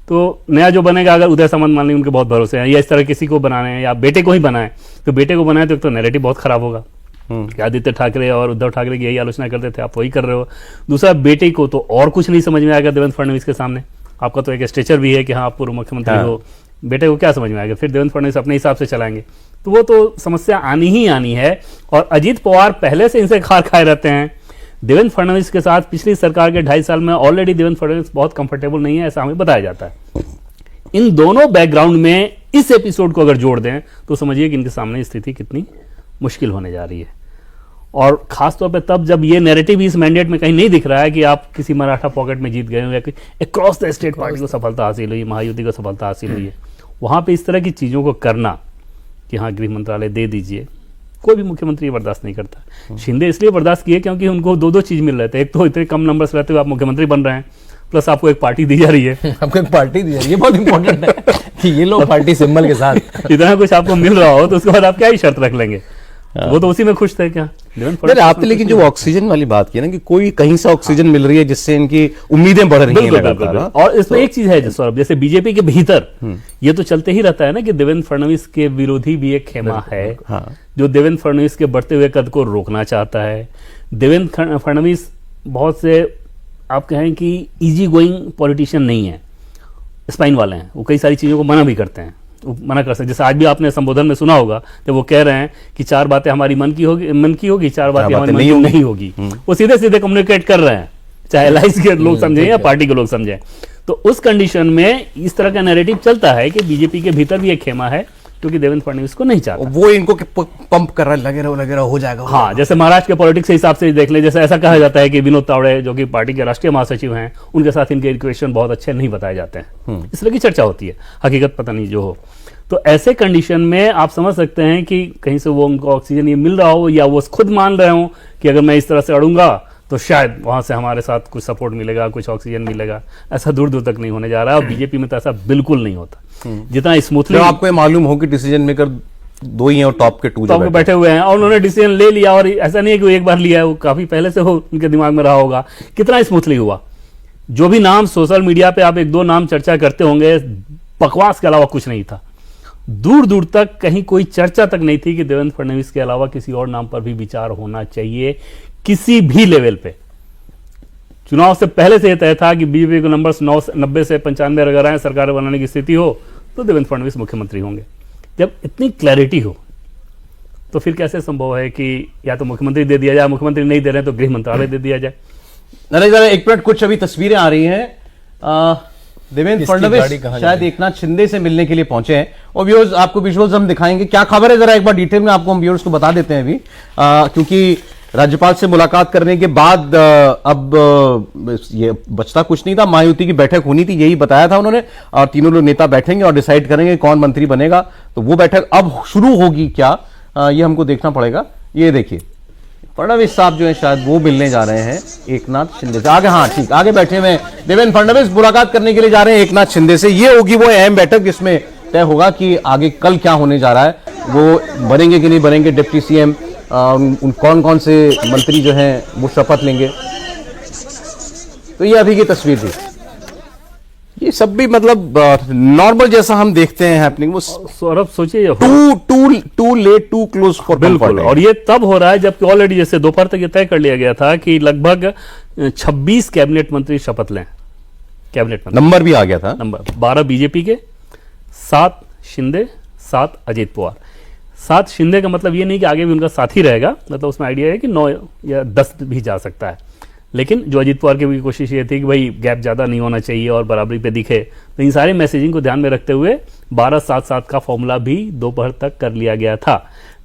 तो नया जो बनेगा, अगर उदय सामंत मान ली उनके बहुत भरोसे हैं, या इस तरह किसी को बनाने हैं या बेटे को ही बनाए, तो बेटे को बनाए तो नैरेटिव बहुत खराब होगा कि आदित्य ठाकरे और उद्धव ठाकरे की यही आलोचना करते थे, आप वही कर रहे हो। दूसरा, बेटे को तो और कुछ नहीं समझ में आएगा देवेंद्र फडणवीस के सामने। आपका तो एक स्ट्रेचर भी है कि हाँ आप पूर्व मुख्यमंत्री हो, बेटे को क्या समझ में आएगा? फिर देवेंद्र फडणवीस अपने हिसाब से चलाएंगे, तो वो तो समस्या आनी ही आनी है। और अजीत पवार पहले से इनसे खार खाए रहते हैं। देवेंद्र फडणवीस के साथ पिछली सरकार के 2.5 साल में ऑलरेडी देवेंद्र फडणवीस बहुत कंफर्टेबल नहीं है, ऐसा हमें बताया जाता है। इन दोनों बैकग्राउंड में इस एपिसोड को अगर जोड़ दें तो समझिए कि इनके सामने स्थिति कितनी मुश्किल होने जा रही है। और खासतौर पर तब जब ये नैरेटिव इस मैंडेट में कहीं नहीं दिख रहा है कि आप किसी मराठा पॉकेट में जीत गए हो या अक्रॉस द स्टेट पार्टी को सफलता हासिल हुई, महायुति को सफलता हासिल हुई है, वहां पे इस तरह की चीजों को करना कि हाँ गृह मंत्रालय दे दीजिए, कोई भी मुख्यमंत्री बर्दाश्त नहीं करता। शिंदे इसलिए बर्दाश्त किए क्योंकि उनको 2 चीज मिल रहे थे। एक तो इतने कम नंबर्स रहते हुए आप मुख्यमंत्री बन रहे हैं, प्लस आपको एक पार्टी दी जा रही है। आपको एक पार्टी दी जा रही है, बहुत इंपॉर्टेंट है कि ये लो पार्टी सिंबल के साथ इतना कुछ आपको मिल रहा हो तो उसके बाद आप क्या ही शर्त रख लेंगे? वो तो उसी में खुश थे क्या? आपने लेकिन जो ऑक्सीजन वाली बात की ना, कि कोई कहीं से ऑक्सीजन मिल रही है जिससे इनकी उम्मीदें बढ़ रही हैं लगातार। और इसमें एक चीज है सौरभ, जैसे बीजेपी के भीतर ये तो चलते ही रहता है ना कि देवेंद्र फडणवीस के विरोधी भी एक खेमा है जो देवेंद्र फडणवीस के बढ़ते हुए कद को रोकना चाहता है। देवेंद्र फडणवीस बहुत से आप कहें कि इजी गोइंग पॉलिटिशियन नहीं है, स्पाइन वाले हैं। वो कई सारी चीजों को मना भी करते हैं, मना कर सकते। जैसे आज भी आपने संबोधन में सुना होगा तो वो कह रहे हैं कि 4 बातें हमारी मन की होगी, 4 बातें हमारी मन की नहीं होगी। वो सीधे सीधे कम्युनिकेट कर रहे हैं, चाहे एलआईसी के लोग समझें या पार्टी के लोग समझें। तो उस कंडीशन में इस तरह का नैरेटिव चलता है कि बीजेपी के भीतर भी एक खेमा है क्योंकि देवेंद्र फडणवीस को नहीं चाहता। वो इनको पंप कर रहा है, लगे रहो हो जाएगा। हाँ, जैसे महाराष्ट्र के पॉलिटिक्स के हिसाब से देख ले, जैसे ऐसा कहा जाता है कि विनोद तावड़े जो कि पार्टी के राष्ट्रीय महासचिव हैं, उनके साथ इनके इक्वेशन बहुत अच्छे नहीं बताए जाते हैं, इस तरह की चर्चा होती है, हकीकत पता नहीं जो हो। तो ऐसे कंडीशन में आप समझ सकते हैं कि कहीं से वो उनको ऑक्सीजन ये मिल रहा हो या वो खुद मान रहे हो कि अगर मैं इस तरह से अड़ूंगा तो शायद वहां से हमारे साथ कुछ सपोर्ट मिलेगा, कुछ ऑक्सीजन मिलेगा। ऐसा दूर दूर तक नहीं होने जा रहा है और बीजेपी में तो ऐसा बिल्कुल नहीं होता। जितना स्मूथली आपको ये मालूम हो कि डिसीजन मेकर 2 ही हैं और टॉप के 2 बैठे हुए हैं और उन्होंने डिसीजन ले लिया, और ऐसा नहीं है कि वो एक बार लिया है, वो काफी पहले से हो उनके दिमाग में रहा होगा। कितना स्मूथली हुआ। जो भी नाम सोशल मीडिया पे आप 1-2 नाम चर्चा करते होंगे, बकवास के अलावा कुछ नहीं था। दूर दूर तक कहीं कोई चर्चा तक नहीं थी कि देवेंद्र फडणवीस के अलावा किसी और नाम पर भी विचार होना चाहिए किसी भी लेवल पे। चुनाव से पहले से यह तय था कि बीजेपी को नंबर 90 से 95 अगर आए, सरकार बनाने की स्थिति हो तो देवेंद्र फडणवीस मुख्यमंत्री होंगे। जब इतनी क्लैरिटी हो तो फिर कैसे संभव है कि या तो मुख्यमंत्री दे दिया जाए, मुख्यमंत्री नहीं दे रहे तो गृह मंत्रालय दे दिया जाए। नरेश दादा, एक मिनट, कुछ अभी तस्वीरें आ रही हैं। देवेंद्र फडणवीस शायद एकनाथ शिंदे से मिलने के लिए पहुंचे हैं और व्यूअर्स आपको विजुअल्स हम दिखाएंगे। क्या खबर है जरा एक बार डिटेल में आपको हम व्यूअर्स को बता देते हैं अभी, क्योंकि राज्यपाल से मुलाकात करने के बाद अब ये बचता कुछ नहीं था। महायुति की बैठक होनी थी, यही बताया था उन्होंने, और तीनों लोग नेता बैठेंगे और डिसाइड करेंगे कौन मंत्री बनेगा। तो वो बैठक अब शुरू होगी क्या, ये हमको देखना पड़ेगा। ये देखिए फडणवीस साहब जो है शायद वो मिलने जा रहे हैं एकनाथ शिंदे से आगे। हाँ ठीक, आगे बैठे हुए देवेंद्र फडणवीस मुलाकात करने के लिए जा रहे हैं एकनाथ शिंदे से। ये होगी वो अहम बैठक जिसमें तय होगा कि आगे कल क्या होने जा रहा है, वो बनेंगे कि नहीं बनेंगे डिप्टी सीएम, कौन कौन से मंत्री जो हैं वो शपथ लेंगे। तो ये अभी की तस्वीर थी, ये सब भी मतलब नॉर्मल जैसा हम देखते हैं हैपनिंग। वो सौरभ सोचिए, too late to close for बिल्कुल, और ये तब हो रहा है जबकि ऑलरेडी जैसे दोपहर तक ये तय कर लिया गया था कि लगभग 26 कैबिनेट मंत्री शपथ लें। कैबिनेट मंत्री नंबर भी आ गया था, नंबर 12 बीजेपी के, 7 शिंदे, 7 अजित पवार। 7 शिंदे का मतलब ये नहीं कि आगे भी उनका साथी रहेगा, मतलब उसमें आइडिया है कि 9 या 10 भी जा सकता है। लेकिन जो अजित पवार की भी कोशिश ये थी कि भाई गैप ज़्यादा नहीं होना चाहिए और बराबरी पे दिखे, तो इन सारे मैसेजिंग को ध्यान में रखते हुए 12-7-7 का फॉर्मूला भी दोपहर तक कर लिया गया था।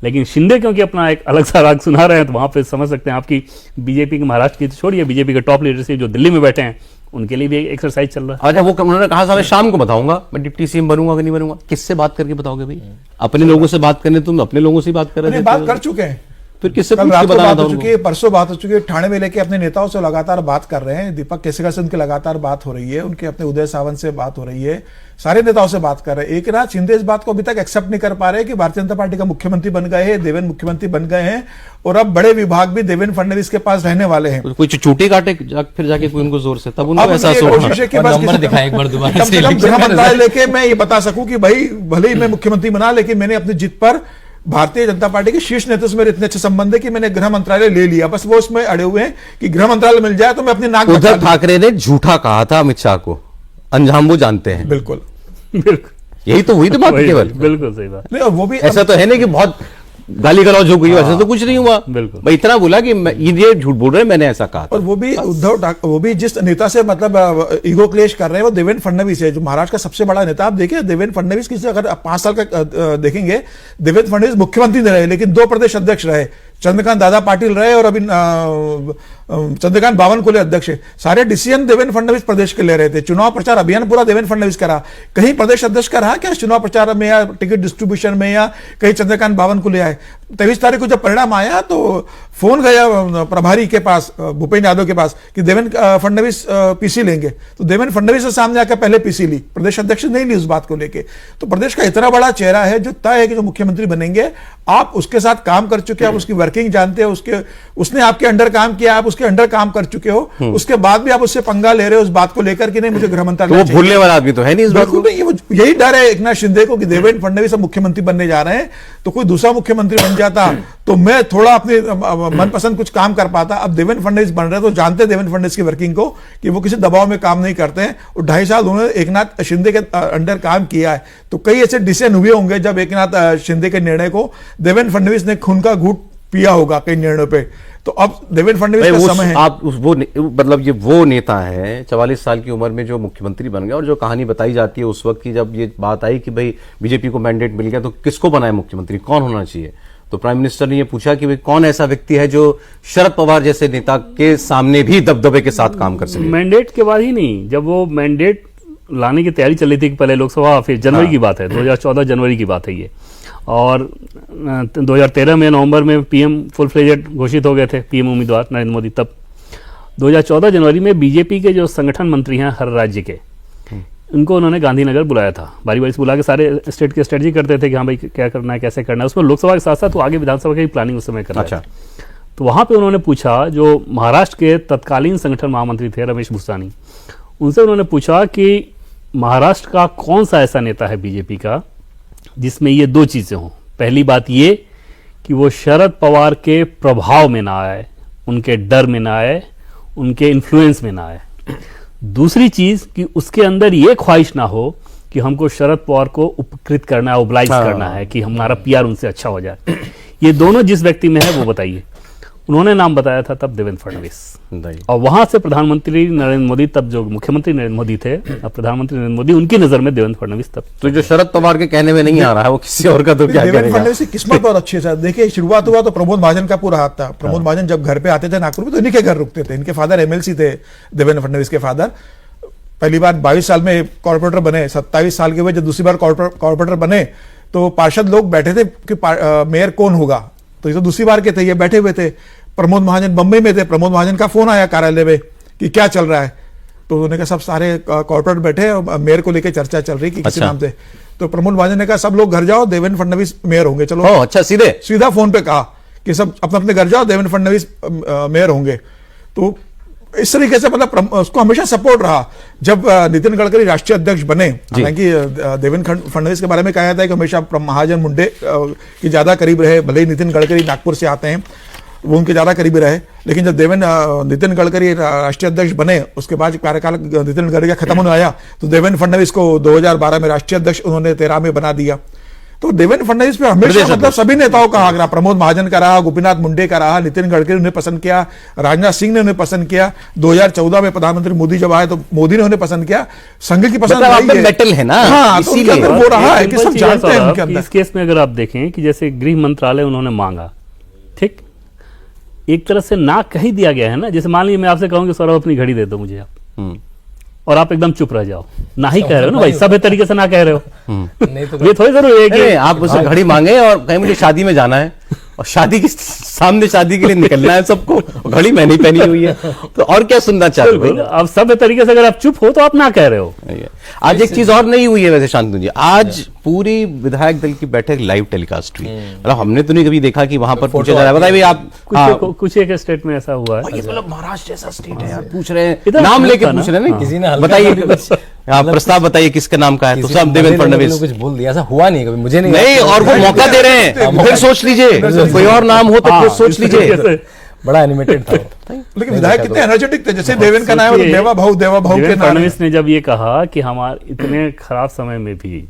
लेकिन शिंदे क्योंकि अपना एक अलग सा राग सुना रहे हैं, तो वहां पे समझ सकते हैं आपकी बीजेपी के महाराष्ट्र की तो छोड़िए, बीजेपी के टॉप लीडरशिप जो दिल्ली में बैठे हैं उनके लिए भी एक एक्सरसाइज चल रहा है। अच्छा, वो उन्होंने कहा साहब शाम को बताऊंगा मैं डिप्टी सीएम बनूंगा कि नहीं बनूंगा। किससे बात करके बताओगे भाई? अपने लोगों से बात करने, तुम अपने लोगों से बात कर रहे थे, बात कर चुके हैं। फिर किससे कल पूछ के रात को बताना बात था हो चुकी है, उनको? परसों बात हो चुकी है। ठाणे में लेके अपने नेताओं से लगातार बात कर रहे हैं। दीपक केसरकर से उनकी लगातार बात हो रही है, उनके अपने उदय सावंत से बात हो रही है, सारे नेताओं से बात कर रहे हैं। एकनाथ शिंदे इस बात को अभी तक एक्सेप्ट नहीं कर पा रहे कि भारतीय जनता पार्टी का मुख्यमंत्री बन गए हैं, देवेंद्र मुख्यमंत्री बन गए हैं और अब बड़े विभाग भी देवेंद्र फडणवीस के पास रहने वाले हैं। कोई चूटी काटे फिर जाके कोई उनको जोर से, तब उनको अब एहसास उनकी होगा। कोशिश है कि और बस नंबर दिखाएं एक बार दोबारा से कम इलेक्शन गृह में मंत्रालय लेके मैं ये बता सकूं कि भाई भले ही मैं मुख्यमंत्री बना, लेकिन मैंने अपनी जीत पर भारतीय जनता पार्टी के शीर्ष नेतृत्व से मेरे इतने अच्छे संबंध है कि मैंने गृह मंत्रालय ले लिया। बस वो उसमें अड़े हुए हैं कि गृह मंत्रालय मिल जाए तो मैं अपनी नाक उद्धव बचा लूं। ठाकरे ने झूठा कहा था अमित शाह को, अंजाम वो जानते हैं। बिल्कुल बिल्कुल यही तो हुई तो बात केवल। बिल्कुल सही बात। नहीं, और वो भी ऐसा तो है नहीं कि बहुत गाली गलौज हो गई, ऐसा तो कुछ नहीं हुआ। बिल्कुल। भाई इतना बोला कि ये झूठ बोल रहे हैं, मैंने ऐसा कहा था। और वो भी उद्धव ठाकरे, वो भी जिस नेता से मतलब ईगो क्लेश कर रहे हैं वो देवेंद्र फडणवीस है, जो महाराष्ट्र का सबसे बड़ा नेता। आप देखिए देवेंद्र फडणवीस किसी, अगर 5 साल का देखेंगे, देवेंद्र फडणवीस मुख्यमंत्री नहीं रहे लेकिन 2 प्रदेश अध्यक्ष रहे। चंद्रकांत दादा पाटिल रहे और अभी चंद्रकांत बावनकुले अध्यक्ष है। सारे डिसीजन देवेंद्र फडणवीस प्रदेश के ले रहे थे। चुनाव प्रचार अभियान पूरा देवेंद्र फडणवीस का रहा। कहीं प्रदेश अध्यक्ष का रहा क्या चुनाव प्रचार में या टिकट डिस्ट्रीब्यूशन में, या कहीं चंद्रकांत बावनकुले आए? 23 तारीख को जब परिणाम आया तो फोन गया प्रभारी के पास, भूपेन्द्र यादव के पास, कि देवेंद्र फडणवीस पीसी लेंगे। तो देवेंद्र फडणवीस के सामने आकर पहले पीसी ली, प्रदेश अध्यक्ष नहीं ली उस बात को लेके। तो प्रदेश का इतना बड़ा चेहरा है जो तय है कि जो मुख्यमंत्री बनेंगे, आप उसके साथ काम कर चुके हैं, आप उसकी वर्किंग जानते हैं, उसने आपके अंडर काम किया, आप उसके अंडर काम कर चुके हो, उसके बाद भी आप उससे पंगा ले रहे हो उस बात को लेकर कि नहीं मुझे गृह मंत्रालय। वो भूलने वाला आदमी तो है नहीं इस बात को। बिल्कुल नहीं, यही डर है एकनाथ शिंदे को कि देवेंद्र फडणवीस अब मुख्यमंत्री बनने जा रहे हैं, तो कोई दूसरा मुख्यमंत्री बन जाता तो मैं थोड़ा अपने मनपसंद कुछ काम कर पाता। अब देवेंद्र फडणवीस बन रहे हैं तो जानते हैं देवेंद्र फडणवीस की वर्किंग को कि वो किसी दबाव में काम नहीं करते हैं, और 2.5 साल उन्होंने एकनाथ शिंदे के अंडर काम किया है। तो कई ऐसे डिसीजन हुए होंगे जब एकनाथ शिंदे के निर्णय को देवेंद्र फडणवीस ने खून का घूंट पिया होगा कई निर्णयों पे। तो अब देवेंद्र फडणवीस का समय है। आप मतलब ये वो नेता है 44 साल की उम्र में जो मुख्यमंत्री बन गया, और जो कहानी बताई जाती है उस वक्त की जब ये बात आई कि भाई बीजेपी को मैंडेट मिल गया तो किसको बनाए मुख्यमंत्री, कौन होना चाहिए, तो प्राइम मिनिस्टर ने ये पूछा कि भाई कौन ऐसा व्यक्ति है जो शरद पवार जैसे नेता के सामने भी दबदबे के साथ काम कर सके। मैंडेट के बाद ही नहीं, जब वो मैंडेट लाने की तैयारी चल रही थी कि पहले लोकसभा, फिर जनवरी की बात है, 2014 जनवरी की बात है ये, और 2013 में नवंबर में पीएम फुल फ्लेजेड घोषित हो गए थे, पीएम उम्मीदवार नरेंद्र मोदी। तब 2014 जनवरी में बीजेपी के जो संगठन मंत्री हैं हर राज्य के, उनको उन्होंने गांधीनगर बुलाया था, बारी बारी से बुला के सारे स्टेट की स्ट्रेटजी करते थे कि हाँ भाई क्या करना है, कैसे करना है। उसमें लोकसभा के साथ साथ वो आगे विधानसभा की प्लानिंग उस समय कर रहे थे। तो वहां पे उन्होंने पूछा, जो महाराष्ट्र के तत्कालीन संगठन महामंत्री थे रमेश भूसानी, उनसे उन्होंने पूछा कि महाराष्ट्र का कौन सा ऐसा नेता है बीजेपी का जिसमें ये 2 चीजें हों। पहली बात ये कि वो शरद पवार के प्रभाव में ना आए, उनके डर में ना आए, उनके इन्फ्लुएंस में ना आए। दूसरी चीज कि उसके अंदर ये ख्वाहिश ना हो कि हमको शरद पवार को उपकृत करना है, ओबलाइज करना है कि हमारा पीआर उनसे अच्छा हो जाए। ये दोनों जिस व्यक्ति में है वो बताइए। उन्होंने नाम बताया था तब देवेंद्र फडणवीस, और वहां से प्रधानमंत्री नरेंद्र मोदी, तब जो मुख्यमंत्री नरेंद्र मोदी थे, अब प्रधानमंत्री नरेंद्र मोदी, उनकी नजर में देवेंद्र फडणवीस तब। तो जो शरद पवार के कहने में नहीं आ रहा है वो किसी और का तो क्या देवेंद्र करेगा। फडणवीस की किस्मत बहुत अच्छी है सर। देखिए शुरुआत हुआ तो प्रमोद महाजन का पूरा हाथ था। प्रमोद महाजन जब घर पे आते थे नागपुर में तो इन्हीं के घर रुकते थे। इनके फादर एमएलसी थे, देवेंद्र फडणवीस के फादर। पहली बार 22 साल में कॉर्पोरेटर बने, 27 साल के हुए जब दूसरी बार कॉर्पोरेटर बने तो पार्षद लोग बैठे थे कि मेयर कौन होगा, तो ये तो दूसरी बार के थे, ये बैठे हुए थे। प्रमोद महाजन बंबई में थे, प्रमोद महाजन का फोन आया कार्यालय में कि क्या चल रहा है, तो उन्होंने कहा सब सारे कॉर्पोरेट बैठे और मेयर को लेकर चर्चा चल रही कि किसी अच्छा। नाम से, तो प्रमोद महाजन ने कहा सब लोग घर जाओ, देवेंद्र फडणवीस मेयर होंगे। चलो अच्छा, सीधे सीधा फोन पे कहा कि सब अपने अपने घर जाओ, देवेंद्र फडणवीस मेयर होंगे। तो इस तरीके से मतलब उसको हमेशा सपोर्ट रहा। जब नितिन गडकरी राष्ट्रीय अध्यक्ष बने, हालांकि देवेंद्र फडणवीस के बारे में कहा जाता है कि हमेशा महाजन मुंडे की ज्यादा करीब रहे, भले ही नितिन गडकरी नागपुर से आते हैं, वो उनके ज्यादा करीबी रहे, लेकिन जब नितिन गडकरी राष्ट्रीय अध्यक्ष बने, उसके बाद कार्यकाल नितिन गडकरी का खत्म होने आया, तो देवेंद्र फडणवीस को 2012 में राष्ट्रीय अध्यक्ष उन्होंने 13 में बना दिया। तो देवेंद्र फडणवीस पे हमेशा मतलब सभी नेताओं का आग्रह, प्रमोद महाजन का रहा, गोपीनाथ मुंडे का रहा, नितिन गडकरी ने उन्हें पसंद किया, राजनाथ सिंह ने उन्हें पसंद किया, 2014 में प्रधानमंत्री मोदी जब आए तो मोदी ने उन्हें पसंद किया। संघ की पसंद मतलब आप रही में है। मेटल है ना, हाँ, तो उनके अंदर वो रहा है कि सब सिंपल चीज़ है जानते हैं सौरभ उनके कि अंदर। इस केस में अगर आप देखें कि जैसे गृह मंत्रालय उन्होंने मांगा, ठीक, एक तरह से ना कह ही दिया गया है ना। जैसे मान लीजिए मैं आपसे कहूँ कि सौरभ अपनी घड़ी दे दो मुझे आप, और आप एकदम चुप रह जाओ, ना ही कह रहे हो ना भाई, सभ्य तरीके से ना कह रहे हो। नहीं तो ये थोड़ी जरूरी है कि आप उससे घड़ी मांगे और कहीं मुझे शादी में जाना है और शादी के सामने शादी के लिए निकलना है सबको, घड़ी मैंने पहनी हुई है, तो और क्या सुनना चाहते हो बिल्कुल, आप सभ्य तरीके से अगर आप चुप हो तो आप ना कह रहे हो। भैया? आज एक चीज और नहीं हुई है वैसे शांतनु जी, आज पूरी विधायक दल की बैठक लाइव टेलीकास्ट हुई। मतलब हमने तो नहीं कभी देखा कि वहां पर पूछा जा रहा है, बताइए भाई आप कुछ एक स्टेट में ऐसा हुआ है। ये मतलब महाराष्ट्र जैसा स्टेट है यार, पूछ रहे हैं इधर नाम लेके था ना? पूछ रहे हैं ना, किसी ने हल्का बताइए भी कुछ आप प्रस्ताव बताइए किसके नाम का है, तो सब देवेंद्र फडणवीस कुछ बोल दिया, ऐसा हुआ नहीं कभी, मुझे नहीं नहीं, और वो मौका दे रहे हैं, फिर सोच लीजिए कोई और नाम हो तो फिर सोच लीजिए। बड़ा एनिमेटेड था वो। लेकिन विधायक कितने एनर्जेटिक थे, जैसे देवेंद्र का नाम है तो देवा भाऊ के देवेंद्र नाम है। फडणवीस ने जब ये कहा कि हमारे इतने खराब समय में भी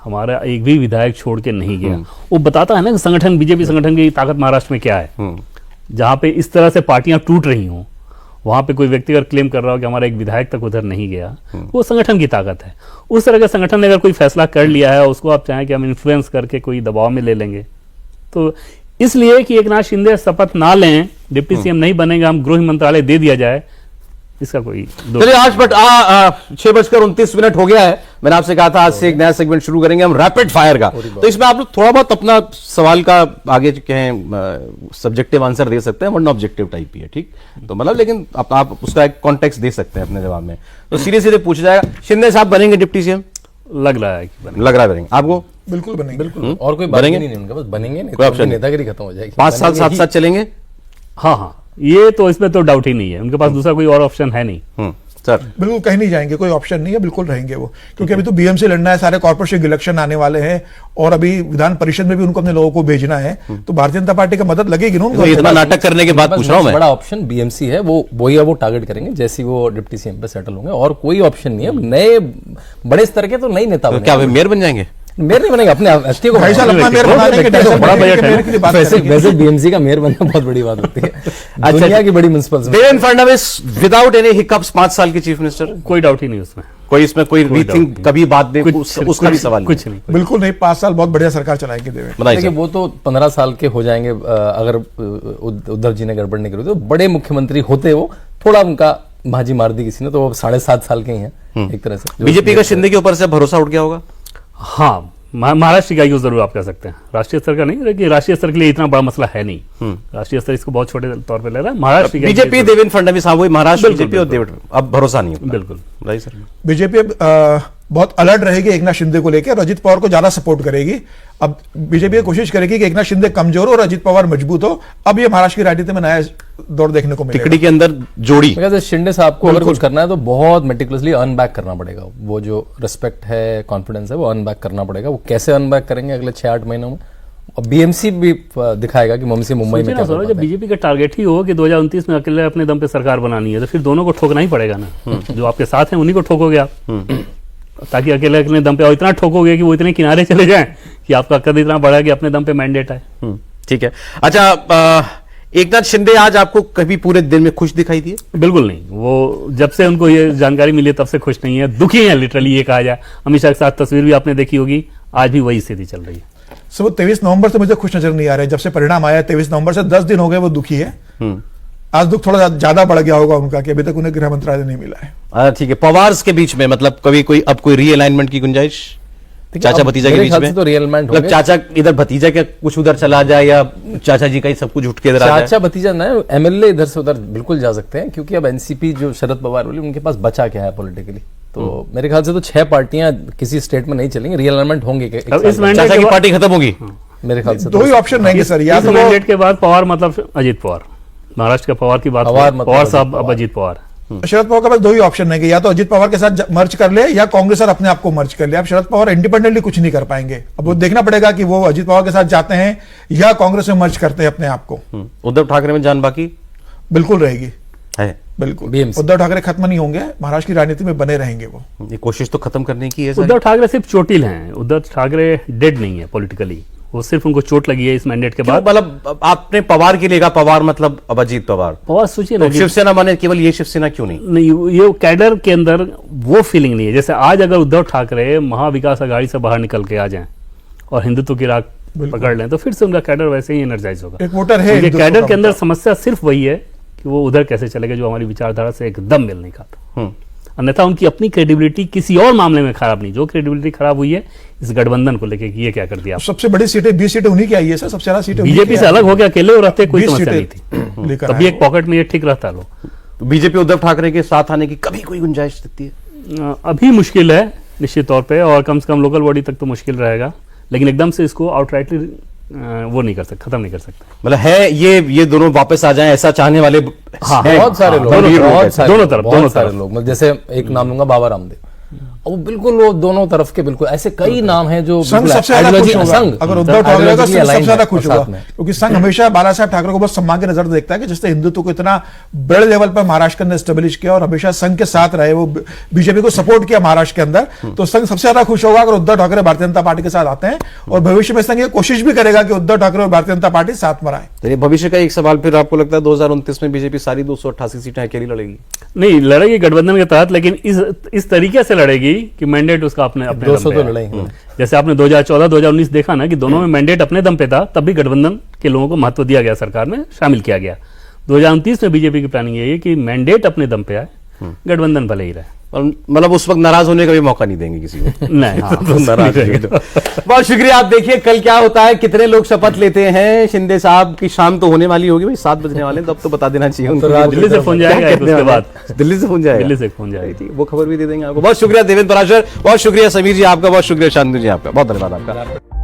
हमारा एक भी विधायक छोड़ के नहीं गया, वो बताता है ना कि संगठन, बीजेपी संगठन की ताकत महाराष्ट्र में क्या है। जहां पे इस तरह से पार्टियां टूट रही हों, वहां पे कोई व्यक्ति अगर क्लेम कर रहा हो कि हमारा एक विधायक तक उधर नहीं गया, वो संगठन की ताकत है। उस तरह के संगठन ने अगर कोई फैसला कर लिया है, उसको आप चाहें कि हम इन्फ्लुएंस करके कोई दबाव में ले लेंगे, तो इसलिए कि एकनाथ शिंदे शपथ ना लें, डिप्टी सीएम नहीं बनेंगे, हम गृह मंत्रालय दे दिया जाए, इसका कोई चलिए आज 6:29 हो गया है। मैंने आपसे कहा था आज से एक नया सेगमेंट शुरू करेंगे हम रैपिड फायर का, तो इसमें आप लोग थोड़ा बहुत अपना सवाल का आगे कहें सब्जेक्टिव आंसर दे सकते हैं, वरना ऑब्जेक्टिव टाइप ही है, ठीक। तो मतलब लेकिन आप उसका एक कॉन्टेक्स्ट दे सकते हैं अपने जवाब में। तो सीधे सीधे पूछा जाएगा, शिंदे साहब बनेंगे डिप्टी सीएम? लग रहा है कि बनेंगे। लग रहा है बनेंगे, आपको? बिल्कुल बनेंगे। बिल्कुल, और कोई बनेंगे? बात नहीं उनका, बस बनेंगे, नहीं कोई तो ऑप्शन उनकी नहीं। नेतागिरी खत्म हो जाएगी। 5 साल बनेंगे साथ साथ चलेंगे? हाँ हाँ, ये तो इसमें तो डाउट ही नहीं है, उनके पास दूसरा कोई और ऑप्शन है नहीं। सर बिल्कुल कहीं नहीं जाएंगे, कोई ऑप्शन नहीं है, बिल्कुल रहेंगे वो, क्योंकि अभी तो बीएमसी लड़ना है, सारे कॉर्पोरेशन इलेक्शन आने वाले हैं, और अभी विधान परिषद में भी उनको अपने लोगों को भेजना है, तो भारतीय जनता पार्टी का मदद लगेगी ना उनको। तो इतना नाटक करने के बाद पूछ रहा हूं मैं। बड़ा ऑप्शन बीएमसी है, वो वही वो टारगेट करेंगे जैसे वो डिप्टी सीएम पे सेटल होंगे, और कोई ऑप्शन नहीं है। नए बड़े स्तर के तो नई नेता तो क्या वे मेयर बन जाएंगे? मेयर नहीं बनेगा, अपने एसटी को भाई साहब अपना मेयर बनाने के टेंशन बड़ा बजट है। मेयर के लिए बात वैसे करेंगे। वैसे बीएमसी का मेयर बनना बहुत बड़ी बात होती है, दुनिया की बड़ी municipal. Devendra Fadnavis without any hiccups 5 साल के चीफ मिनिस्टर? कोई डाउट ही नहीं उसमें, कोई इसमें कोई रीथिंक doubt कभी बात दे, कुछ उसका भी सवाल कुछ नहीं। बिल्कुल नहीं, 5 साल बहुत बढ़िया सरकार चलाएंगे देवेंद्र। बताइए देखिए सर। वो तो 15 साल के हो जाएंगे, अगर उद्धव जी ने गड़बड़ नहीं करी तो बड़े मुख्यमंत्री होते, वो थोड़ा उनका भाजी मार दी किसी ने, तो वो 7.5 साल के ही हैं एक तरह से। बीजेपी का शिंदे के ऊपर से भरोसा उठ गया होगा? हाँ, महाराष्ट्र का यूज जरूर आप कह सकते हैं, राष्ट्रीय स्तर का नहीं, लेकिन राष्ट्रीय स्तर के लिए इतना बड़ा मसला है नहीं। राष्ट्रीय स्तर इसको बहुत छोटे तौर पे ले रहा है। महाराष्ट्र का बीजेपी देवेंद्र फडणवीस, हाँ वही महाराष्ट्र बीजेपी और देवेंद्र, अब भरोसा नहीं है। बिल्कुल। बताइए सर। बीजेपी बहुत अलर्ट रहेगी एकनाथ शिंदे को लेकर, अजित पवार को ज्यादा सपोर्ट करेगी। अब बीजेपी कोशिश करेगी कि एकनाथ शिंदे कमजोर हो और अजित पवार मजबूत हो। अब ये महाराष्ट्र की राजनीति में नया दौर देखने को मिलेगा। टिकड़ी के अंदर जोड़ी। मेरे शिंदे साहब को अगर कुछ करना है तो बहुत मेटिकुलसली अनबैक करना पड़ेगा। वो जो रिस्पेक्ट है, कॉन्फिडेंस है, वो अनबैक करना पड़ेगा। वो कैसे अनबैक करेंगे अगले 6-8 महीनों में, और बीएमसी भी दिखाएगा कि मुंबई में क्या जब बीजेपी का टारगेट ही हो कि 2029 में अकेले अपने दम पे सरकार बनानी है, तो फिर दोनों को ठोकना ही पड़ेगा ना। जो आपके साथ हैं उन्हीं को ठोकोगे आप, ताकि अकेले अपने दम पे, और इतना ठोकोगे कि वो इतने किनारे चले जाएं कि आपका कद इतना बढ़ा कि अपने दम पे मैंडेट है। ठीक है। अच्छा, एकनाथ शिंदे आज आपको कभी पूरे दिन में खुश दिखाई दिए? बिल्कुल नहीं, वो जब से उनको ये जानकारी मिली तब से खुश नहीं है, दुखी है लिटरली, ये कहा जाए। अमित शाह के साथ तस्वीर भी आपने देखी होगी, आज भी वही स्थिति चल रही है। सो वो 23 नवंबर से मुझे खुश नजर नहीं आ रहे। जब से परिणाम आया 23 नवंबर से 10 दिन हो गए वो दुखी है। आज दुख थोड़ा ज्यादा बढ़ गया होगा उनका कि अभी तक उन्हें गृह मंत्रालय नहीं मिला है। ठीक है। पवार्स के बीच में मतलब कभी कोई अब कोई रीअलाइनमेंट की गुंजाइश? चाचा भतीजा के मेरे बीच ख्याल में से तो रियलमेंट मतलब चाचा इधर भतीजा क्या कुछ उधर चला जाए या चाचा जी का ही सब कुछ उठ के इधर आ जाए? चाचा भतीजा ना, एमएलए इधर से उधर बिल्कुल जा सकते हैं, क्योंकि अब एनसीपी जो शरद पवार वाली, उनके पास बचा क्या है पॉलिटिकली। तो मेरे ख्याल से तो 6 पार्टियां किसी स्टेट में नहीं चलेंगी, रियलाइनमेंट होंगे एक अब साल इस बाद। मैंडेट चाचा के की बाद पार्टी खत्म होगी। मेरे ख्याल से दो ही ऑप्शन रहेंगे सर, या इस तो वो मैंडेट के बाद पवार मतलब अजित पवार, महाराष्ट्र का पवार की बात पवार करें, मतलब पवार अजित साहब अब पवार। अजित पवार। शरद पवार के पास दो ही ऑप्शन है कि या तो अजित पवार के साथ मर्ज कर ले या कांग्रेस और अपने आप को मर्ज कर ले। अब शरद पवार इंडिपेंडेंटली कुछ नहीं कर पाएंगे, अब वो देखना पड़ेगा कि वो अजित पवार के साथ जाते हैं या कांग्रेस में मर्ज करते हैं अपने आप को। उद्धव ठाकरे में जान बाकी बिल्कुल रहेगी, है। बिल्कुल। BMC। उद्धव ठाकरे खत्म नहीं होंगे, महाराष्ट्र की राजनीति में बने रहेंगे वो। ये कोशिश तो खत्म करने की है सारी। उद्धव ठाकरे सिर्फ चोटिल हैं, उद्धव ठाकरे डेड नहीं है पॉलिटिकली, वो सिर्फ उनको चोट लगी है इस मैंडेट के क्यों? बाद। मतलब आपने पवार की लेगा, पवार मतलब अब अजीत पवार, पवार सोचिए ना तो कि- शिवसेना माने केवल ये शिवसेना क्यों नहीं? नहीं, ये कैडर के अंदर वो फीलिंग नहीं है। जैसे आज अगर उद्धव ठाकरे महाविकास आघाड़ी से बाहर निकल के आ जाएं और हिंदुत्व की राह पकड़ लें तो फिर से उनका कैडर वैसे ही एनर्जाइज होगा। एक वोटर है उनके हिंदुत्व कैडर का के अंदर वोटर। समस्या सिर्फ वही है कि वो उधर कैसे चलेगा जो हमारी विचारधारा से एकदम मेल नहीं खाता। अन्यथा उनकी अपनी क्रेडिबिलिटी किसी और मामले में खराब नहीं, जो क्रेडिबिलिटी खराब हुई है इस गठबंधन को लेकर कि ये क्या कर दिया। सबसे बड़ी सीटें 20 सीटें उन्हीं की आई है सर, सबसे ज्यादा सीटें उन्हीं बीजेपी की से आई अलग है। हो गया, अकेले और रहते कोई 20 समस्या नहीं सीटें थी, लेकर तभी आए एक पॉकेट में ये ठीक रहता लोग। तो बीजेपी उद्धव ठाकरे के साथ आने की कभी कोई गुंजाइश दिखती है? अभी मुश्किल है निश्चित तौर पे, और कम से कम लोकल बॉडी तक तो मुश्किल रहेगा, लेकिन एकदम से इसको आउटराइटली वो नहीं कर सकते, खत्म नहीं कर सकते। मतलब है ये दोनों वापस आ जाएं ऐसा चाहने वाले हाँ, हैं। बहुत सारे लोग, गंभीर लोग हैं। बहुत सारे दोनों लोग, तरफ, बहुत दोनों सारे तरफ। लोग, मतलब जैसे एक नाम लूंगा बाबा रामदेव, वो बिल्कुल वो दोनों तरफ के बिल्कुल ऐसे कई नाम हैं जो संघ बिल्कुल सबसे ज्यादा खुश ideology- होगा संघ, अगर उद्धव ठाकरे का ideologically संघ सबसे aligned ज्यादा है खुश साथ होगा, में। क्योंकि संघ हमेशा बाला साहब ठाकरे को बहुत सम्मान की नजर देखता है कि जिसने हिंदुत्व को इतना बड़े लेवल पर महाराष्ट्र के अंदर स्टेब्लिश किया और हमेशा संघ के साथ रहे, वो बीजेपी को सपोर्ट किया महाराष्ट्र के अंदर, तो संघ सबसे ज्यादा खुश होगा अगर उद्धव ठाकरे भारतीय जनता पार्टी के साथ आते हैं। और भविष्य में संघ ये कोशिश भी करेगा कि उद्धव ठाकरे और भारतीय जनता पार्टी साथ में आए। तो ये भविष्य का एक सवाल फिर आपको लगता है 2029 में बीजेपी सारी 288 सीटें अकेली लड़ेगी? नहीं लड़ेगी गठबंधन के तहत, लेकिन इस तरीके से लड़ेगी कि मैंडेट उसका अपने अपने 200 दम पे तो है। लड़ेंगे। जैसे आपने 2014 2019 देखा ना कि दोनों में मैंडेट अपने दम पे था, तब भी गठबंधन के लोगों को महत्व दिया गया, सरकार में शामिल किया गया। 2029 में बीजेपी की प्लानिंग यही है कि मैंडेट अपने दम पे आए, गठबंधन भले ही रहे। और मतलब उस वक्त नाराज होने का भी मौका नहीं देंगे किसी को। नहीं तो नाराज नहीं रहेगा। बहुत शुक्रिया। आप देखिए कल क्या होता है, कितने लोग शपथ लेते हैं। शिंदे साहब की शाम तो होने वाली होगी भाई, 7 बजने वाले हैं, तो अब तो बता देना चाहिए उनको। दिल्ली से फोन जाएगा एक उसके बाद, दिल्ली से फोन जाएगा, दिल्ली से फोन जाएगा। ठीक, वो खबर भी दे देंगे आपको। बहुत शुक्रिया देवेंद्र पराशर, बहुत शुक्रिया समीर जी आपका, बहुत शुक्रिया शांतनु जी आपका, बहुत धन्यवाद आपका।